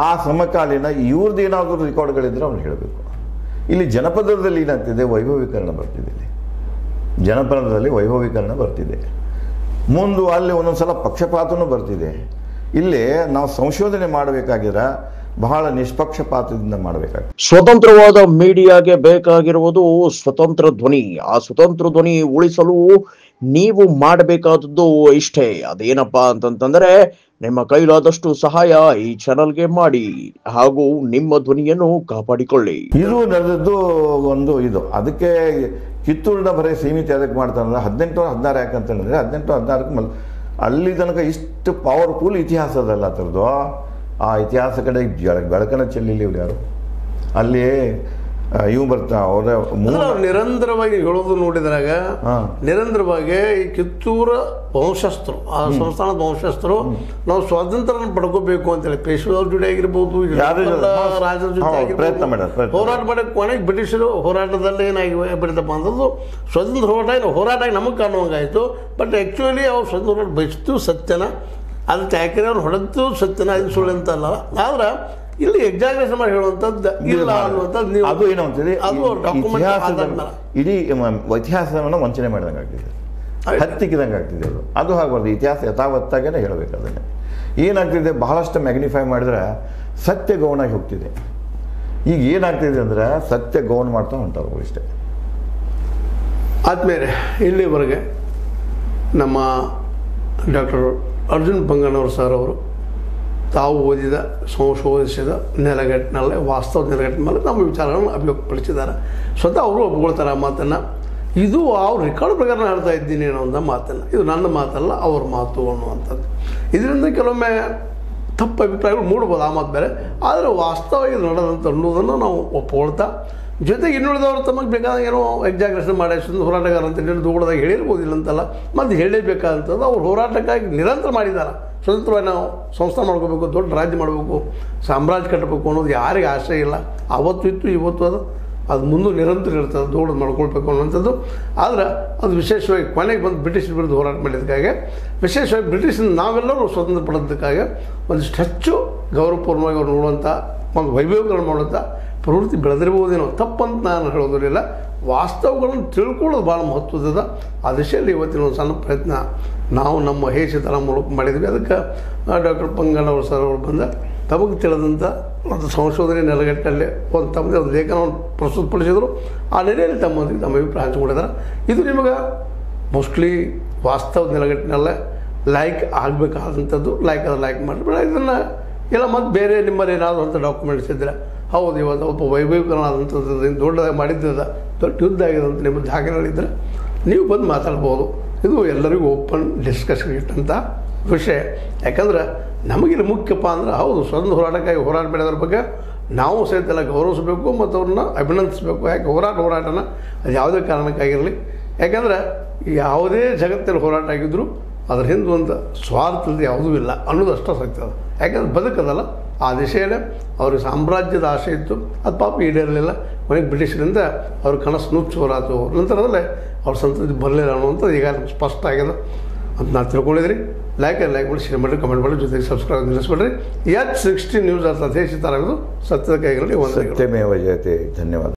[SPEAKER 3] ಆ ಸಮಕಾಲೀನ ಇವ್ರದ್ದು ಏನಾದರೂ ರೆಕಾರ್ಡ್ಗಳಿದ್ರೆ ಅವ್ನು ಹೇಳಬೇಕು. ಇಲ್ಲಿ ಜನಪದದಲ್ಲಿ ಏನಾಗ್ತಿದೆ, ವೈಭವೀಕರಣ ಬರ್ತಿದೆ. ಇಲ್ಲಿ ಜನಪದದಲ್ಲಿ ವೈಭವೀಕರಣ ಬರ್ತಿದೆ. ಮುಂದೆ ಅಲ್ಲಿ ಒಂದೊಂದು ಸಲ ಪಕ್ಷಪಾತನೂ ಬರ್ತಿದೆ. ಇಲ್ಲಿ ನಾವು ಸಂಶೋಧನೆ ಮಾಡಬೇಕಾಗಿದ್ರೆ ಬಹಳ ನಿಷ್ಪಕ್ಷಪಾತದಿಂದ ಮಾಡಬೇಕಾಗಿದೆ.
[SPEAKER 2] ಸ್ವತಂತ್ರವಾದ ಮೀಡಿಯಾಗೆ ಬೇಕಾಗಿರುವುದು ಸ್ವತಂತ್ರ ಧ್ವನಿ. ಆ ಸ್ವತಂತ್ರ ಧ್ವನಿ ಉಳಿಸಲು ನೀವು ಮಾಡಬೇಕಾದದ್ದು ಇಷ್ಟೇ. ಅದೇನಪ್ಪಾ ಅಂತಂತಂದ್ರೆ ನಿಮ್ಮ ಕೈಲಾದಷ್ಟು ಸಹಾಯ ಈ ಚಾನಲ್ಗೆ ಮಾಡಿ ಹಾಗೂ ನಿಮ್ಮ ಧ್ವನಿಯನ್ನು ಕಾಪಾಡಿಕೊಳ್ಳಿ.
[SPEAKER 3] ಇದು ನಡೆದದ್ದು ಒಂದು ಇದು. ಅದಕ್ಕೆ ಕಿತ್ತೂರಿನ ಬರೀ ಸೀಮಿತ ಅದಕ್ಕೆ ಮಾಡ್ತಾರಲ್ಲ, 1816 ಯಾಕಂತ ಹೇಳಿದ್ರೆ 1816 ಅಲ್ಲಿ ತನಕ ಇಷ್ಟು ಪವರ್ಫುಲ್ ಇತಿಹಾಸ ಅದಲ್ಲ ಥರದ್ದು. ಆ ಇತಿಹಾಸ ಕಡೆ ಬೆಳಕನ್ನು ಚೆಲ್ಲಿಲ್ಲ ಇವ್ರು ಯಾರು. ಅಲ್ಲಿ ಇವು ಬರ್ತಾ ಅವರ
[SPEAKER 1] ನಿರಂತರವಾಗಿ ಹೇಳೋದು ನೋಡಿದ್ರಾಗ ನಿರಂತರವಾಗಿ ಈ ಕಿತ್ತೂರ ವಂಶಸ್ಥರು, ಆ ಸಂಸ್ಥಾನದ ವಂಶಸ್ಥರು ನಾವು ಸ್ವಾತಂತ್ರ್ಯ ಪಡ್ಕೋಬೇಕು ಅಂತೇಳಿ ಪೇಶ್ವೆಯವ್ರ ಜೊತೆ ಆಗಿರ್ಬೋದು, ರಾಜರ ಜೊತೆ ಆಗಿರ್ಬೋದು ಹೋರಾಟ ಮಾಡಕ್ಕೆ ಕೊನೆಗೆ ಬ್ರಿಟಿಷರು ಹೋರಾಟದಲ್ಲಿ ಏನಾಗಿ ಬಿಡ್ತಪ್ಪ ಅಂತಂದು ಸ್ವತಂತ್ರ ಹೋರಾಟ ನಮಗೆ ಕಾಣುವಂಗಾಯಿತು. ಬಟ್ ಆ್ಯಕ್ಚುಲಿ ಅವ್ರು ಸ್ವತಂತ್ರ ಹೋರಾಟ ಬಯಸ್ತು ಸತ್ಯನ, ಅದು ತ್ಯಾಕರೆ ಅವ್ರು ಹೊಡೆದು ಸತ್ಯನ, ಇದು ಸುಳ್ಳು ಅಂತಲ್ಲ. ಆದ್ರೆ ಇಲ್ಲಿ ಎಕ್ಸಾಗ್ರೇಷನ್ ಮಾಡಿ ಹೇಳುವಂಥದ್ದು ಇಲ್ಲ ಅನ್ನುವಂಥದ್ದು ನೀವು
[SPEAKER 3] ಅದು ಏನು ಅಂತೀರಿ, ಇಡೀ ಇತಿಹಾಸವನ್ನು ವಂಚನೆ ಮಾಡಿದಂಗೆ ಆಗ್ತಿದೆ, ಹತ್ತಿಕ್ಕಿದಂಗೆ ಆಗ್ತಿದೆ. ಅದು ಆಗಬಾರ್ದು. ಇತಿಹಾಸ ಯಥಾವತ್ತಾಗೇ ಹೇಳಬೇಕು. ಅದನ್ನೇ ಏನಾಗ್ತಿದೆ, ಬಹಳಷ್ಟು ಮ್ಯಾಗ್ನಿಫೈ ಮಾಡಿದ್ರೆ ಸತ್ಯ ಗೌನಾಗಿ ಹೋಗ್ತಿದೆ. ಈಗ ಏನಾಗ್ತಿದೆ ಅಂದರೆ ಸತ್ಯ ಗೌನ್ ಮಾಡ್ತಾ ಹೊಂಟಾರ ಇಷ್ಟೇ.
[SPEAKER 1] ಆದಮೇಲೆ ಇಲ್ಲಿವರೆಗೆ ನಮ್ಮ ಡಾಕ್ಟರ್ ಅರ್ಜುನ್ ಪಂಗಣ್ಣವ್ರು ಸರ್ ಅವರು ತಾವು ಓದಿದ ಸಂಶೋಧಿಸಿದ ನೆಲಗಟ್ಟಿನಲ್ಲೇ ವಾಸ್ತವ ನೆಲಗಟ್ಟಿನ ಮೇಲೆ ನಮ್ಮ ವಿಚಾರಗಳನ್ನು ಅಭಿವ್ಯಕ್ತಪಡಿಸಿದ್ದಾರೆ. ಸ್ವತಃ ಅವರು ಒಪ್ಕೊಳ್ತಾರೆ ಆ ಮಾತನ್ನು. ಇದು ಅವ್ರ ರೆಕಾರ್ಡ್ ಪ್ರಕಾರ ಹೇಳ್ತಾ ಇದ್ದೀನಿ ಅನ್ನೋ ಮಾತನ್ನು, ಇದು ನನ್ನ ಮಾತಲ್ಲ ಅವ್ರ ಮಾತು ಅನ್ನುವಂಥದ್ದು. ಇದರಿಂದ ಕೆಲವೊಮ್ಮೆ ತಪ್ಪು ಅಭಿಪ್ರಾಯಗಳು ಮೂಡ್ಬೋದು, ಆ ಮಾತು ಬೇರೆ. ಆದರೆ ವಾಸ್ತವವಾಗಿ ನಡೆದಂತ ಅನ್ನೋದನ್ನು ನಾವು ಒಪ್ಕೊಳ್ತಾ, ಜೊತೆಗೆ ಇನ್ನುಳಿದವರು ತಮಗೆ ಬೇಕಾದಾಗ ಏನೋ ಎಕ್ಸಾಗ್ರೇಷನ್ ಮಾಡಿ ಹೋರಾಟಗಾರ ಅಂತ ಹೇಳಿ ದೂಡದಾಗ ಹೇಳಿರ್ಬೋದಿಲ್ಲ ಅಂತಲ್ಲ, ಮತ್ತು ಹೇಳಲೇಬೇಕಾದಂಥದ್ದು ಅವ್ರು ಹೋರಾಟಕ್ಕಾಗಿ ನಿರಂತರ ಮಾಡಿದ್ದಾರೆ. ಸ್ವತಂತ್ರವಾಗಿ ನಾವು ಸಂಸ್ಥೆ ಮಾಡ್ಕೋಬೇಕು, ದೊಡ್ಡ ರಾಜ್ಯ ಮಾಡಬೇಕು, ಸಾಮ್ರಾಜ್ಯ ಕಟ್ಟಬೇಕು ಅನ್ನೋದು ಯಾರಿಗೆ ಆಸೆ ಇಲ್ಲ. ಅವತ್ತು ಇತ್ತು, ಇವತ್ತು ಅದು ಮುಂದೆ ನಿರಂತರ ಇರ್ತದೆ, ದೊಡ್ಡದು ಮಾಡ್ಕೊಳ್ಬೇಕು ಅನ್ನೋಂಥದ್ದು. ಆದರೆ ಅದು ವಿಶೇಷವಾಗಿ ಕೊನೆಗೆ ಬಂದು ಬ್ರಿಟಿಷ್ ವಿರುದ್ಧ ಹೋರಾಟ ಮಾಡಿದ್ದಕ್ಕಾಗಿ, ವಿಶೇಷವಾಗಿ ಬ್ರಿಟಿಷ್ ನಾವೆಲ್ಲರೂ ಸ್ವತಂತ್ರ ಪಡೆದಕ್ಕಾಗಿ ಒಂದಿಷ್ಟು ಹೆಚ್ಚು ಗೌರವಪೂರ್ಣವಾಗಿ ಅವ್ರು ನೋಡುವಂಥ ಒಂದು ವೈಭವೀಕರಣ ಮಾಡುವಂಥ ಪ್ರವೃತ್ತಿ ಬೆಳೆದಿರ್ಬೋದೇನೋ, ತಪ್ಪಂತ ನಾನು ಹೇಳೋದಿಲ್ಲ. ವಾಸ್ತವಗಳನ್ನು ತಿಳ್ಕೊಳ್ಳೋದು ಭಾಳ ಮಹತ್ವದ. ಆ ದಿಶೆಯಲ್ಲಿ ಇವತ್ತಿನ ಒಂದು ಸಣ್ಣ ಪ್ರಯತ್ನ ನಾವು ನಮ್ಮ ಹೇಷಿತರ ಮೂಲಕ ಮಾಡಿದ್ವಿ. ಅದಕ್ಕೆ ಡಾಕ್ಟರ್ ಪಂಗಣ್ಣವ್ರು ಸರ್ ಅವರು ಬಂದ ತಮಗೆ ತಿಳಿದಂಥ ಒಂದು ಸಂಶೋಧನೆ ನೆಲಗಟ್ಟಲ್ಲಿ ಒಂದು ತಮ್ಮದೇ ಒಂದು ಲೇಖನವನ್ನು ಪ್ರಸ್ತುತಪಡಿಸಿದರು. ಆ ನೆಲೆಯಲ್ಲಿ ತಮ್ಮೊಂದಿಗೆ ತಮ್ಮ ಅಭಿಪ್ರಾಯ ಹಂಚಿಕೊಂಡಿದ್ದಾರೆ. ಇದು ನಿಮಗೆ ಮೋಸ್ಟ್ಲಿ ವಾಸ್ತವದ ನೆಲಗಟ್ಟಿನಲ್ಲೇ ಲೈಕ್ ಆಗಬೇಕಾದಂಥದ್ದು. ಲೈಕ್ ಮಾಡಿಬಿಡ. ಇದನ್ನು ಇಲ್ಲ ಮತ್ತು ಬೇರೆ ನಿಮ್ಮಲ್ಲಿ ಏನಾದರೂ ಅಂತ ಡಾಕ್ಯುಮೆಂಟ್ಸ್ ಇದ್ದರೆ, ಹೌದು ಇವತ್ತು ಒಬ್ಬ ವೈಭವೀಕರಣ ಆದಂಥದ್ದು ದೊಡ್ಡದಾಗಿ ಮಾಡಿದ್ದದ, ದೊಡ್ಡ ಯುದ್ಧ ಆಗಿದೆ ಅಂತ ನಿಮ್ಮ ದಾಖಲೆಗಳಿದ್ದರೆ ನೀವು ಬಂದು ಮಾತಾಡ್ಬೋದು. ಇದು ಎಲ್ಲರಿಗೂ ಓಪನ್ ಡಿಸ್ಕಷನ್ ಇಟ್ಟಂಥ ವಿಷಯ. ಯಾಕಂದ್ರೆ ನಮಗಿಲ್ಲಿ ಮುಖ್ಯಪ್ಪ ಅಂದ್ರೆ ಹೌದು ಸ್ವತಂತ್ರ ಹೋರಾಟಕ್ಕಾಗಿ ಹೋರಾಟ ಮಾಡಿದ್ರ ಬಗ್ಗೆ ನಾವು ಸಹಿತ ಎಲ್ಲ ಗೌರವಿಸಬೇಕು ಮತ್ತು ಅವ್ರನ್ನ ಅಭಿನಂದಿಸಬೇಕು. ಯಾಕೆ ಹೋರಾಟನ ಅದು ಯಾವುದೇ ಕಾರಣಕ್ಕಾಗಿರಲಿ. ಯಾಕಂದ್ರೆ ಯಾವುದೇ ಜಗತ್ತಿನ ಹೋರಾಟ ಆಗಿದ್ದರೂ ಅದ್ರ ಹಿಂದೆ ಒಂದು ಸ್ವಾರ್ಥದ ಯಾವುದೂ ಇಲ್ಲ ಅನ್ನೋದು ಅಷ್ಟೇ ಸತ್ಯ ಅದು. ಯಾಕಂದ್ರೆ ಬದುಕದಲ್ಲ ಆ ದಿಶೆಯಲ್ಲೇ ಅವ್ರಿಗೆ ಸಾಮ್ರಾಜ್ಯದ ಆಸೆ ಇತ್ತು, ಅದು ಪಾಪ ಈಡೇರಲಿಲ್ಲ. ಕೊನೆಗೆ ಬ್ರಿಟಿಷರಿಂದ ಅವ್ರ ಕನಸು ನುಚ್ಚು ಹೋರಾತು. ನಂತರದಲ್ಲೇ ಅವ್ರ ಸಂತತಿ ಬರಲಿಲ್ಲ ಅನ್ನುವಂಥದ್ದು ಈಗ ಸ್ಪಷ್ಟ ಆಗಿದೆ ಅಂತ ನಾನು ತಿಳ್ಕೊಂಡಿದ್ರಿ. ಲೈಕ್ ಮಾಡಿ, ಶೇರ್ ಮಾಡಿ, ಕಮೆಂಟ್ ಮಾಡಿ, ಜೊತೆಗೆ ಸಬ್ಸ್ಕ್ರೈಬ್ ನಿಲ್ಲಿಸ್ಬಿಡ್ರಿ. H16 ನ್ಯೂಸ್ ಅರ್ಥಾತ್ ಹೇಷಿತರಾಗೋದು ಸತ್ಯದ ಕೈಗಳಲ್ಲಿ ಒಂದು.
[SPEAKER 3] ಸತ್ಯಮೇವ ಜಯತೆ. ಧನ್ಯವಾದ.